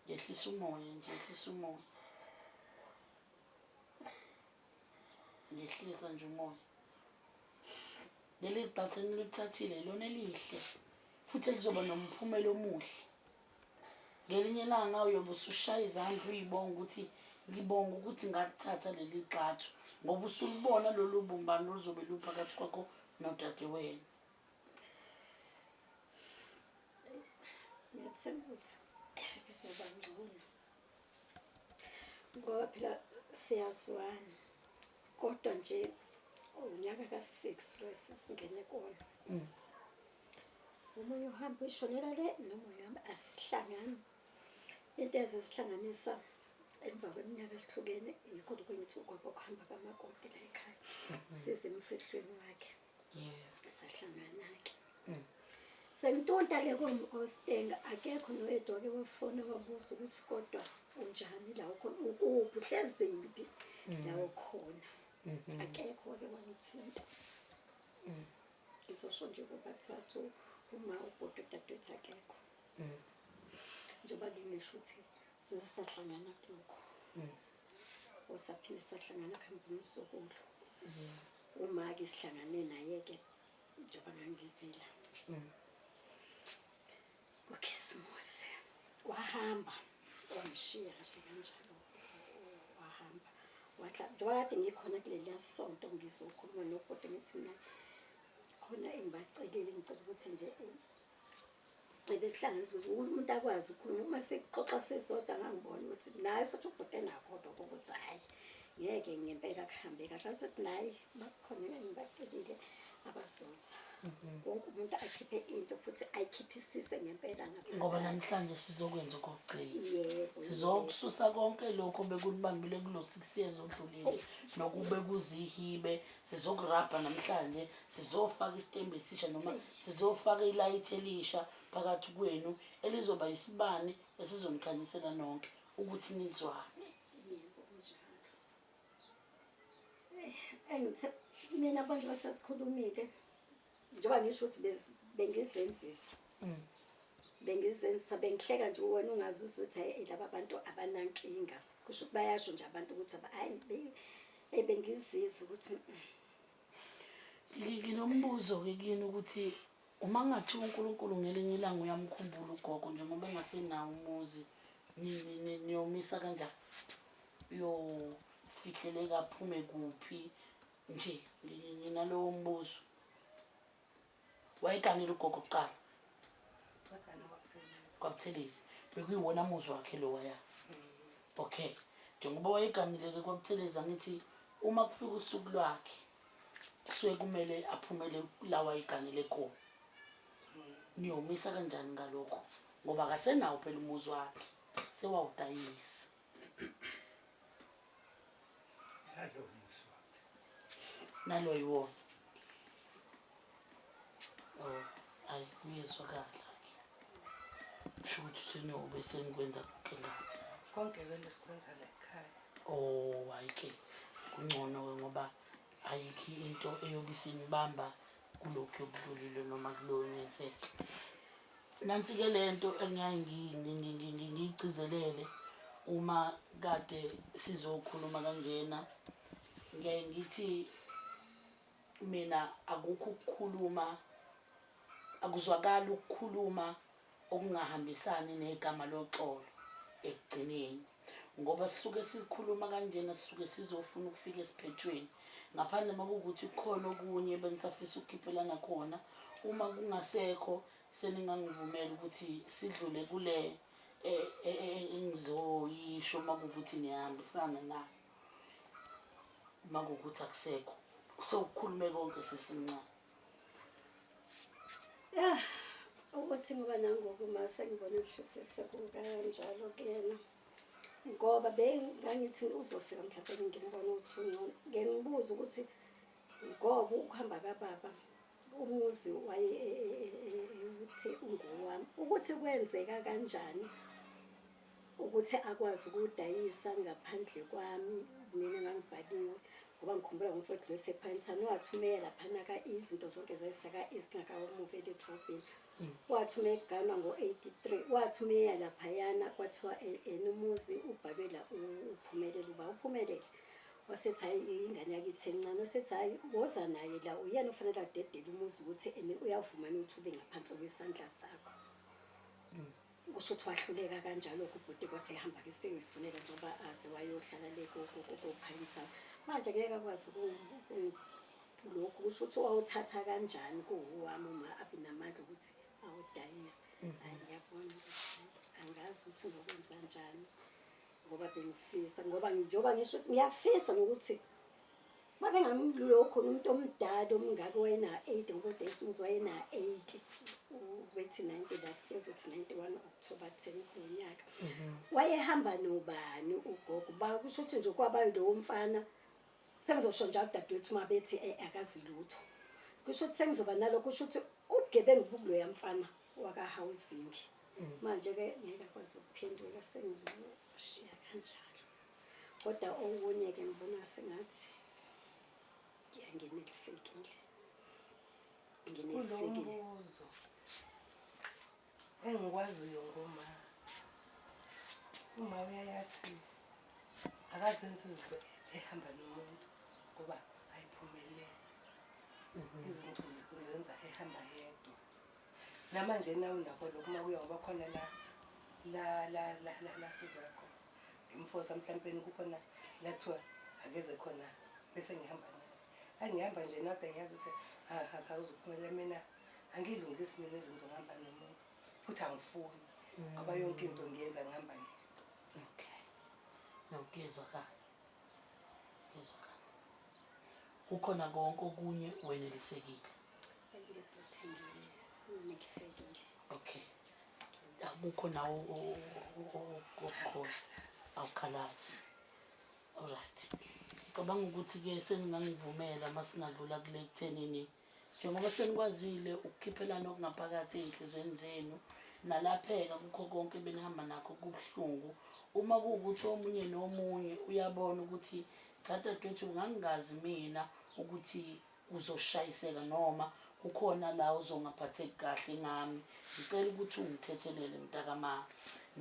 Yehlisa umoya nje, yehlisa umoya. Yehlisa nje umoya. Leli gxathu enilithathile lona elihle futhi lizoba nomphumela omuhle. Ngelinye ilanga uyobe usushaya izandla uyibonga ukuthi ngibonga ukuthi ngathatha leli gxathu ngoba usulibona lolu bumbano luzobe luphakathi kwakho nodadewenu. ngiyathemba ukuthi kuzoba ngcono ngoba phela siyazwana kodwa nje unyaka ka-6 lo esisingene kuwona. Omunye uhamba uyishonela le nomunye uhamba asihlangani. Into ezisihlanganisa emva kweminyaka esihlukene yikho ukuthi ugogo kuhamba kamakoti la ekhaya size emfihlweni wakhe sahlangana-ke. Sengitunta le koStenga akekho noyedwa-ke wafona wabuza ukuthi kodwa unjani la ukhona ukuphi uhleziphi la ukhona. Akekho-ke wangithinta. Ngizosho nje kubathathu uma ubhuti udadewethu akekho. Njengoba ngingisho ukuthi sisahlangana kulokho. Osaphinde sahlangana kuhamba umsukulu. Uma-ke sihlangane naye-ke njengoba ngangizila. Ngokhisimusi wahamba wangishiya nje kanjalo wahamba njengoba kade ngikhona kuleliya sonto ngizokhuluma nobhuti ngithi mina khona engibacelile ngicela ukuthi nje ebesihlanganisa ukuthi umuntu akwazi ukukhuluma uma sekuxoxa sisodwa ngangibona ukuthi naye futhi ubhuti enakho lokho ukuthi hhayi ngeke ngempela kuhambe kahle asithi naye bakhona engibacelile abazoza. Wonke umuntu akhiphe into futhi ayikhiphisise ngempela ngoba namhlanje sizokwenza okugcina. Yebo. Sizokususa konke lokho bekulibambile kulo 6 years odlulile nokube kuzihibe sizokurabha namhlanje sizofaka isitembu esisha noma sizofaka ilayithi elisha phakathi kwenu elizoba isibani esizonikhanyisela nonke ukuthi nizwane. Yebo njalo. Engithi mina abantu basasikhulumile njengoba ngisho ukuthi bengizenzisa. Bengizenzisa bengihleka nje wena ungazi ukuthi hayi laba bantu abanankinga. Kusho ukuthi bayasho nje abantu ukuthi hayi bengizizwa ukuthi nginombuzo-ke kuyini ukuthi uma ngathi uNkulunkulu ngelinye ilanga uyamkhumbula ugogo njengoba engasenawo umuzi niyomisa kanjani? Uyofihleleka aphume kuphi nje nginalowo mbuzo. Wayeganile ugogo kuqala kwaButhelezi bekuyiwona muzi wakhe lo waya. Okay, njengoba wayeganile-ke kwaButhelezi angithi uma kufika usuku lwakhe kusuke kumele aphumele la wayeganile khona. Niyomisa kanjani ngalokho ngoba akasenawo phela umuzi wakhe sewawudayisa. Nalo yiwona. Ayi kuyezwakala. Kusho ukuthi seniyobe sengikwenza konke ngapha. Konke vele sikwenza la ekhaya. Ayike kungcono-ke ngoba ayikho into eyobe isinibamba kulokhu okudlulile noma kuloyo ngenseke. Nansi-ke lento engiyaye ngiyigcizelele uma kade sizokhuluma kanjena. Ngiyaye ngithi mina akukho ukukhuluma akuzwakala ukukhuluma okungahambisani negama loxolo ekugcineni ngoba sisuke sikhuluma kanjena sisuke sizofuna ukufika esiphethweni ngaphandle makuwukuthi kukhona okunye benisafisa ukukhiphelana khona. Uma kungasekho seningangivumela ukuthi sidlule kule engizoyisho makuwukuthi niyahambisana nayo. Makuwukuthi akusekho sokukhulume konke sesimncane. Ukuthi ngoba nangoku uma sengibona ukuthi sekukanjalo kuyena ngoba bengangithi uzofika mhlawumbe ngimbona ukuthi ungcono. Ngibuza ukuthi ngoba ukuhamba kababa umuzi waye ukuthi ungowami ukuthi kwenzeka kanjani ukuthi akwazi ukudayisa ngaphandle kwami mina ngangibhaliwe ngoba ngikhumbula ngomfowethu lo sePhantani wathumela laphana ka izinto zonke zayisaka izingakamuve eDrobheni. Wathumela eGanwa ngo-83 wathumela laphayana kwathiwa enumuzi ubhabela uphumelele uba uphumelele. Wasethi hayi ingane yakithi encane wasethi hayi woza naye la uyena ofanele adedele umuzi ukuthi uyavuma ukuthi ube ngaphansi kwesandla sakho. Kusho ukuthi wahluleka kanjalo kubhuti kwasehamba-ke seyifunela njengoba asewayohlala le koPhantani. Manje ngeke akwazi lokhu kusho ukuthi wawuthatha kanjani kuwami uma abe namandla ukuthi awudayise. Ngiyabona ukuthi angazi ukuthi ngokwenza njani ngoba bengifisa ngoba njengoba ngisho ukuthi ngiyafisa ngokuthi mabengamlokho umuntu omdala omngaka wayena 8 ngoba uDesimus wayena 80 wethi 90 last year uthi 91 October 10 kunyaka wayehamba nobani ugogo kusho ukuthi nje kwabayo lo mfana sengizosho njalo dadewethu mabethi akazi lutho kusho ukuthi sengizoba nalokho kusho ukuthi ubugebengu bukuloya mfana waka housing manje ke ngeke akwazi ukuphendula sengizoshiya kanjalo kodwa okunye ke ngibona sengathi nginelisekile kulombuzo engikwaziyo ngoma uma uyayathi akazenza izinto ehamba nomuntu ngoba ayiphumelele izinto uzenza ehamba yedwa namanje nawe nakho lokho makuya ngoba khona la sizakho imfosa mhlawumbe kukhona lathiwa akeze khona bese ngihamba angihamba nje nade ngiyazi ukuthi akawuzuphumelela mina angilungisi mina izinto ngihamba nomuntu futhi angifuni ngoba yonke into ngiyenza ngihamba ngedwa. Okay. Ngiyezwa kukhona konke okunye wenelisekile. ngizothi nginelisekile. Okay. Akukho nawo okukhona awukhalazi. Alright. Cabanga ukuthi ke seningangivumela masingadlula kule kuthenini njengoba senikwazile ukukhiphelana okungaphakathi ezinhlizweni zenu nalapheka kukho konke benihamba nakho kubuhlungu uma kuwukuthi omunye nomunye uyabona ukuthi cha dadewethu ngangingazi mina ukuthi uzoshayiseka noma kukhona la uzongaphatheki kahle ngami ngicela ukuthi ungithethelele mntakama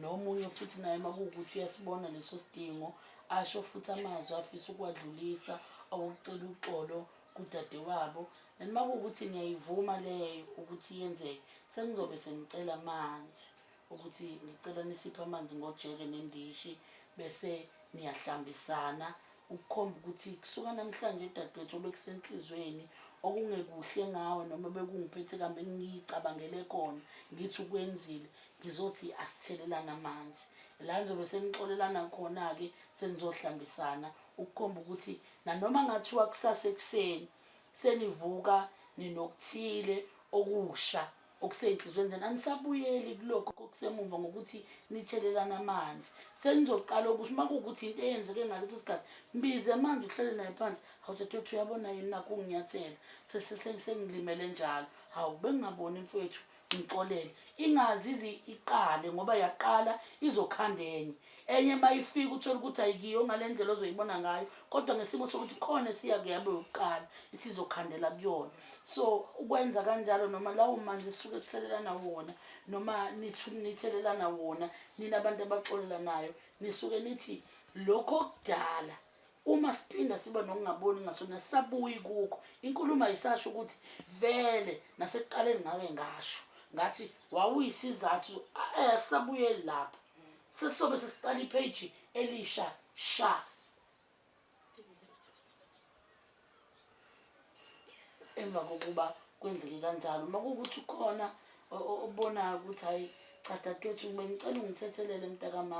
nomunye futhi naye makuwukuthi uyasibona leso sidingo asho futhi amazwi afisa ukwadlulisa awucela uxolo kudadewabo noma ukuthi ngiyayivuma leyo ukuthi yenzeke sengizobe sengicela amanzi ukuthi ngicela nisiphe amanzi ngojeke nendishi bese niyahlambisana ukukhomba ukuthi kusuka namhlanje dadewethu obekusenhlizweni okungekuhle ngawe noma bekungiphethe kambe ngicabangele kona ngithi ukwenzile ngizothi asithelelana amanzi la ngizobe senixolelana khona ke senizohlambisana ukukhomba ukuthi nanoma ngathiwa kusasa ekseni senivuka ninokuthile okusha okusenhlizweni zenu anisabuyeli kulokho okusemuva ngokuthi nithelelana amanzi senizoqala ukuthi makuwukuthi into eyenzeke ngaleso sikhathi mbize manje uhlele naye phansi hawu dadewethu uyabona yini nakho unginyathela sengilimele njalo hawu bengingaboni mfowethu ngixolele ingazizi iqale ngoba yaqala izokhanda enye mayifika uthola ukuthi ayikiyo ngalendlela ozoyibona ngayo kodwa ngesimo sokuthi khona siya kuyabe uqala isizokhandela kuyona so ukwenza kanjalo noma lawo manzi sisuke sithelelana wona noma nithelelana wona nina abantu abaxolelanayo nisuke nithi lokho kudala uma siphinda siba nokungaboni ngasona sabuyi kukho inkulumo ayisasho ukuthi vele nasekuqaleni ngake ngasho ngathi wawuyisizathu asabuyeli lapho sesobe sesiqala ipage elisha sha emva kokuba kwenzeke kanjalo makuwukuthi ukhona obona ukuthi hayi cha dadewethu bengicela ungithethelele mntakama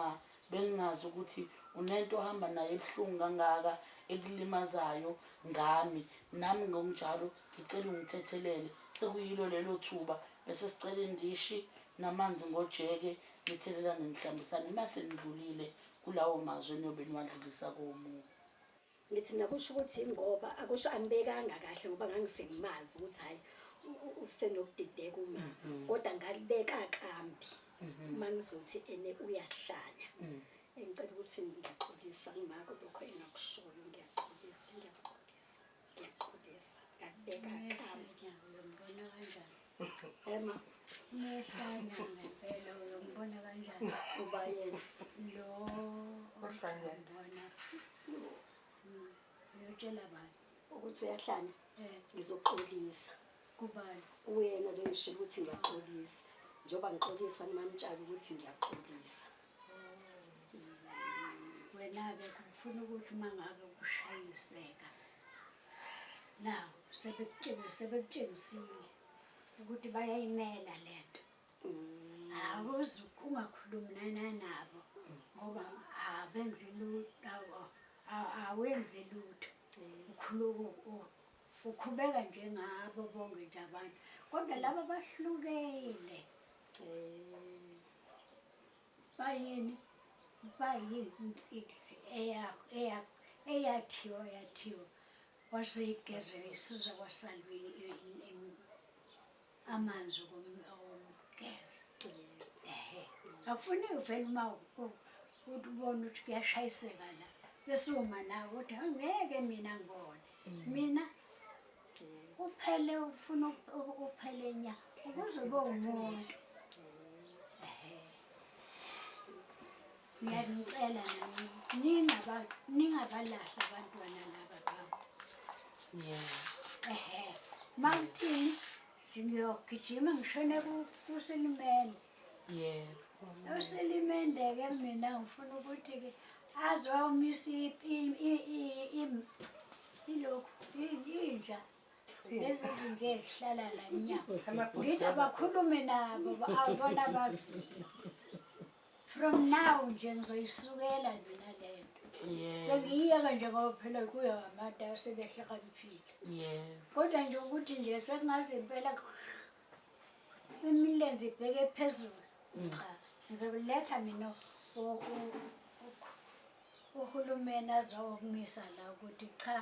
bengingazi ukuthi unento ohamba naye ebuhlungu kangaka ekulimazayo ngami nami ngokunjalo ngicela ungithethelele sekuyilo lelo thuba bese sicela indishi namanzi ngojeke nithelelana nihlambisana mase nidlulile kulawo mazwi enobe niwadlulisa komunye ngithi nakusho ukuthi ngoba akusho angibekanga kahle ngoba ngangisengimazi ukuthi hayi usenokudideka uma kodwa ngalibeka kambi mangizothi ene uyahlanya engicela ukuthi ngiyaxolisa ngimako lokho engakushoyo ngiyaxolisa ngakubeka kambi uyombona kanjani ema nehlanya ngempela uyombona kanjani uba yena lo Ohlanya. mbona uyotshela bani ukuthi uyahlanya eh ngizoxolisa kubani uyena bengishilo ukuthi ngiyaxolisa njoba ngixolisa nimamtshali ukuthi ngiyaxolisa wena-ke kufuna ukuthi uma ngabe kushayiseka naw sebekutshengisile ukuthi bayayimela lento awuze ungakhulumi nabo ngoba abenzi lutho awenzi lutho ukhubeka njengabo bonke nje abantu kodwa laba bahlukene bayini bayinsizwa eyathiwa waseyigezela isizwe kwasalwe amanzi okugeza akufuneki vele uma uthi ubona ukuthi kuyashayiseka la bese uma nawe uthi angeke mina ngibone mina uphele ufuna uphele nya ukuze ube umuntu ngiyanicela nami ningabalahla abantwana laba bami mawuthini ngiyogijima ngishone kuSilimende uSilimende-ke mina ngifuna ukuthi-ke azomisa ilokhu inja lezi zinto ezihlala la nyama ngithi abakhulume nabo abona baziyo from now nje ngizoyisukela mina lento bengiyiyeka nje ngoba phela kuya abantu asebehlakaniphile kodwa nje ukuthi nje sekungaze impela imilenze ibheke phezulu cha ngizoletha mina uhulumeni azokumisa la ukuthi cha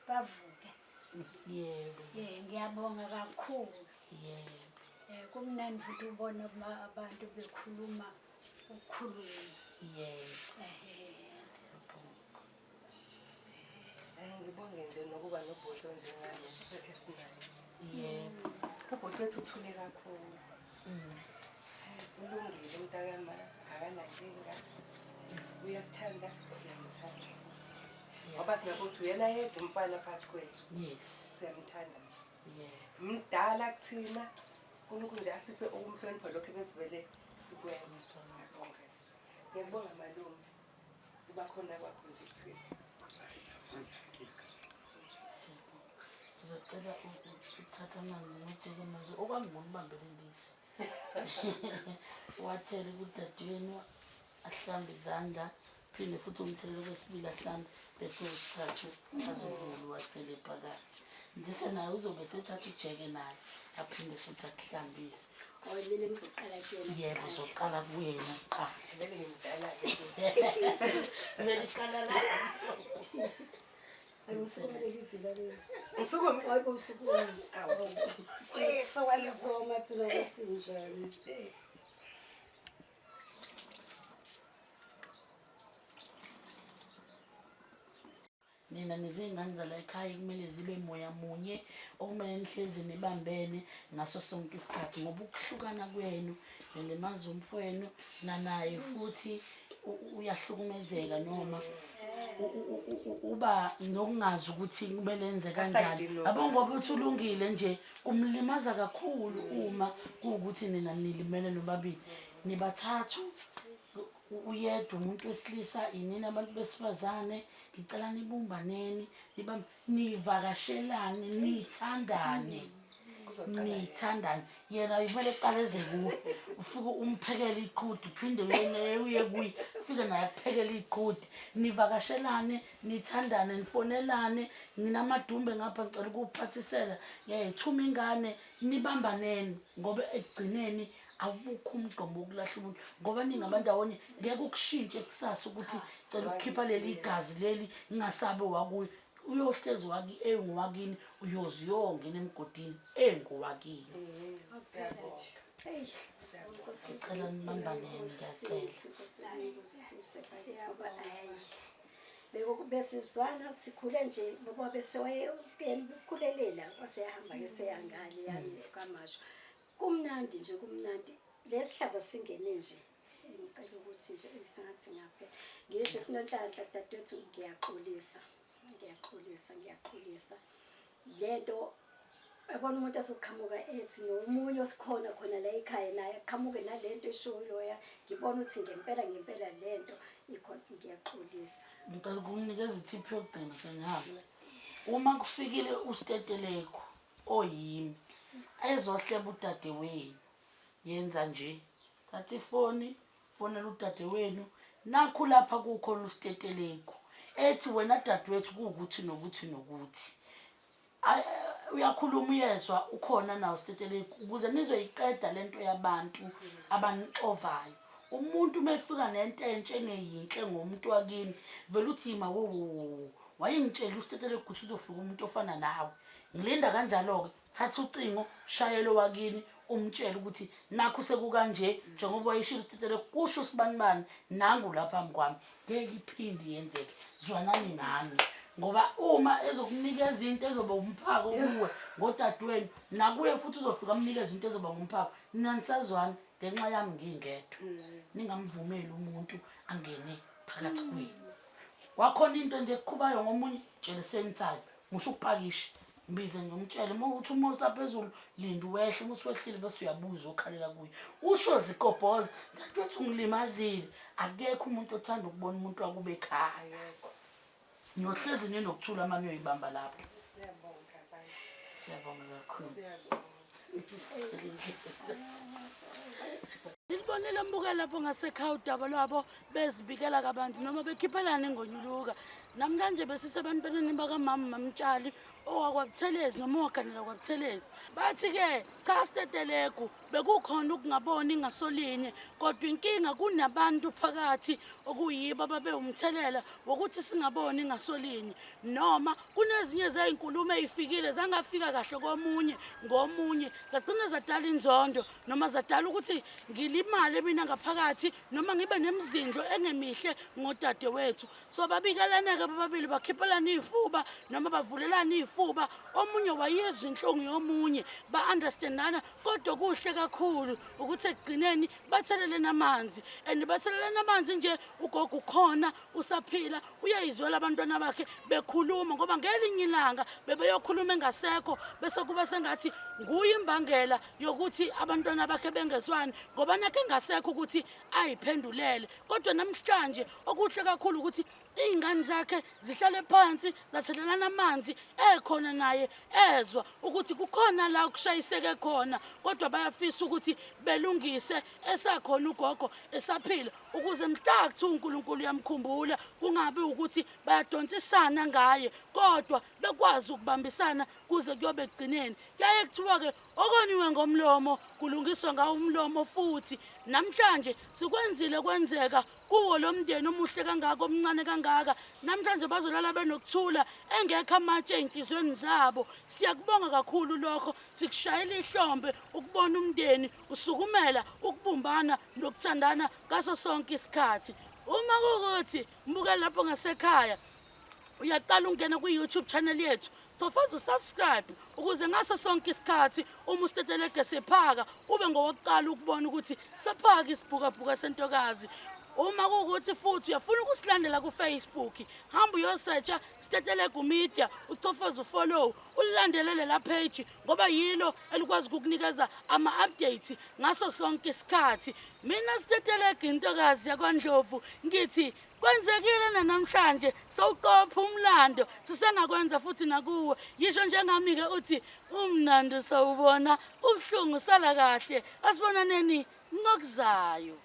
bavuke ngiyabonga kakhulu kumnandi futhi ubona abantu bekhuluma ukukhuluma ngibonge nje nokuba nobhuti onjengalo esinayo ubhuti wethu uthule kakhulu ulungile umntakama akanankinga uyasithanda siyamthanda ngoba sinakuthi uyena yedwa umfana phakathi kwethu siyamthanda nje mdala kuthina uNkulunkulu nje asiphe ukumhlonipha lokho ebesivele sikwenza siyabonga ngiyabonga malume kuba khona kwakho nje kuthina ngizocela ukuthatha amanzi ngijike nazo okwami ngokubambela indisha wathele kudadewenu ahlambe izandla phinde futhi umthelelo kwesibili ahlambe bese usithathu azovula wathele phakathi ndise naye uzobe sethatha ujeke naye aphinde futhi akuhlambise Awulile ngizoqala kuyena. yebo uzoqala kuyena kuqala vele ngimdala vele qala la Ayusuke ngivila le. ngisukume Hayibo usukume. so wale Sizoma thina kusinjani. nina nezingane zala ekhaya kumele zibe moya munye okumele nihlezi nibambene ngaso sonke isikhathi ngoba ukuhlukana kwenu nelimaza umfowenu nanaye futhi uyahlukumezeka noma uba nokungazi ukuthi kumele enze kanjani abongoba uthi ulungile nje kumlimaza kakhulu uma kuwukuthi nina nilimele nobabili nibathathu uyedwa umuntu wesilisa inini abantu besifazane ngicela nibumbaneni nivakashelane nithandane yena kumele kuqaleze kuwe ufike umphekele iqhudi uphinde uye kuye ufike naye akuphekele iqhudi nivakashelane nithandane nifonelane nginamadumbe ngapha ngicela ukuphathisela thuma ingane nibambaneni ngoba ekugcineni awukho umgqomo wokulahla umuntu ngoba ningabantu ndawonye ngeke ukushintshe kusasa ukuthi cela ukukhipha leli igazi leli ngingasabe wakuyo uyohlezi engowakini uyoze uyongena emgodini engowakini ngicela nibambaneni ngiyacela besizwana sikhule nje ngoba besewayekhulelela waseyahamba ke seyangane yami kamasho kumnandi nje kumnandi lesihlava singene nje ngicela ukuthi nje singathi ngaphe ngisho kunonhlanhla dadewethu ngiyaxolisa lento abona umuntu asoqhamuka ethi nomunye osikhona khona la ekhaya naye aqhamuke nalento eshoyo loya ngibona ukuthi ngempela lento ikhona ngiyaxolisa ngicela ukunikeza ithiphi yokugcina sengihamba uma kufikile usiteteleko oyimi ayezohleba udadewenu yenza nje thatha ifoni fonela udadewenu nakho lapha kukhona usiteteleko ethi wena dadewethu kuukuthi nokuthi nokuthi uyakhuluma uyezwa ukhona nawo Steteleku ukuze nizoyiqeda lento yabantu abanixovayo. Umuntu mefika nento entshe engeyinhle ngomuntu wakini vele uthi mawo wayengitshela uSteteleku ukuthi uzofika umuntu ofana nawe. Ngilinda kanjalo ke thatha ucingo shayelo wakini umtshela ukuthi nakho sekukanje njengoba wayishilo uSteteleku kusho sibanibani nangu lapha mkwami ngeke iphindi yenzeke zwanani nami ngoba uma ezokunikeza izinto ezoba umphako kuwe ngodadewenu nakuye futhi uzofika amnikeza izinto ezoba ngumphako nanisazwana ngenxa yami ngingedwa ningamvumeli umuntu angene phakathi kwenu. Wakhona into nje eqhubayo ngomunye tshele sengithayo musukuphakisha mbize ngomtshele ukuthi uma usaphezulu linda wehle uma usuwehlile bese uyabuza okhalela kuye usho zikobhoza dadewethu ngilimazile akekho umuntu othanda ukubona umuntu wakube ekhaya ngiyohlezi ninokuthula manje uyibamba lapho. Siyabonga kakhulu. Ngibonile mbuka lapho ngasekhaya udaba lwabo bezibikela kabanzi noma bekhiphelana engonyuluka. Namhlanje besisebantwaneni bakamama Mamtshali owakwaButhelezi noma owaganela kwaButhelezi. Bathi-ke cha Steteleku bekukhona ukungaboni ngasolinye kodwa inkinga kunabantu phakathi okuyibo ababe umthelela wokuthi singaboni ngasolinye noma kunezinye zezinkulumo ezifikile zangafika kahle komunye ngomunye zagcina zadala inzondo noma zadala ukuthi ngilimale mina ngaphakathi noma ngibe nemizindlo engemihle ngodade wethu. So babikelana bababili bakhiphelana izifuba noma bavulelana izifuba omunye wayezwa inhlungu yomunye ba-understandana kodwa kuhle kakhulu ukuthi ekugcineni bathelelena amanzi and bathelelena amanzi nje ugogo ukhona usaphila uyayizwela abantwana bakhe bekhuluma ngoba ngelinye ilanga bebeyokhuluma engasekho bese kuba sengathi nguye imbangela yokuthi abantwana bakhe bengezwani ngoba nakhe engasekho ukuthi ayiphendulele kodwa namhlanje okuhle kakhulu ukuthi izingane zakhe zihlale phansi zathelelana amanzi ekhona naye ezwa ukuthi kukhona la kushayiseke khona kodwa bayafisa ukuthi belungise esakhona ugogo esaphila ukuze mhla kuthiwa uNkulunkulu uyamkhumbula kungabi ukuthi bayadonsisana ngaye kodwa bekwazi ukubambisana kuze kuyobe egcineni. Kuyaye kuthiwa-ke okoniwe ngomlomo kulungiswa ngawo umlomo futhi namhlanje sikwenzile kwenzeka kuwo lo mndeni omuhle kangaka omncane kangaka namhlanje bazolala benokuthula engekho amatshe ey'nhliziyweni zabo. Siyakubonga kakhulu lokho sikushayela ihlombe ukubona umndeni usukumela ukubumbana nokuthandana ngaso sonke isikhathi. Uma kuwukuthi mbuka lapho ngasekhaya uyaqala ungena kwi-YouTube channel yethu tofaza usubscribe ukuze ngaso sonke isikhathi uma uStetelegu sephaka ube ngowokuqala ukubona ukuthi saphaka isibhukabhuka sentokazi. Uma kuwukuthi futhi uyafuna ukusilandela ku-Facebook hamba uyosearcha Steteleku Media utofaza ufollow ulilandelele la page ngoba yilo elikwazi ukukunikeza ama-updates ngaso sonke isikhathi. Mina Steteleku intokazi yakwaNdlovu ngithi kwenzekile namhlanje sawuqopha umlando sisengakwenza futhi nakuwe yisho njengami-ke uthi umnando sawubona ubuhlungu sala kahle asibonaneni ngokuzayo.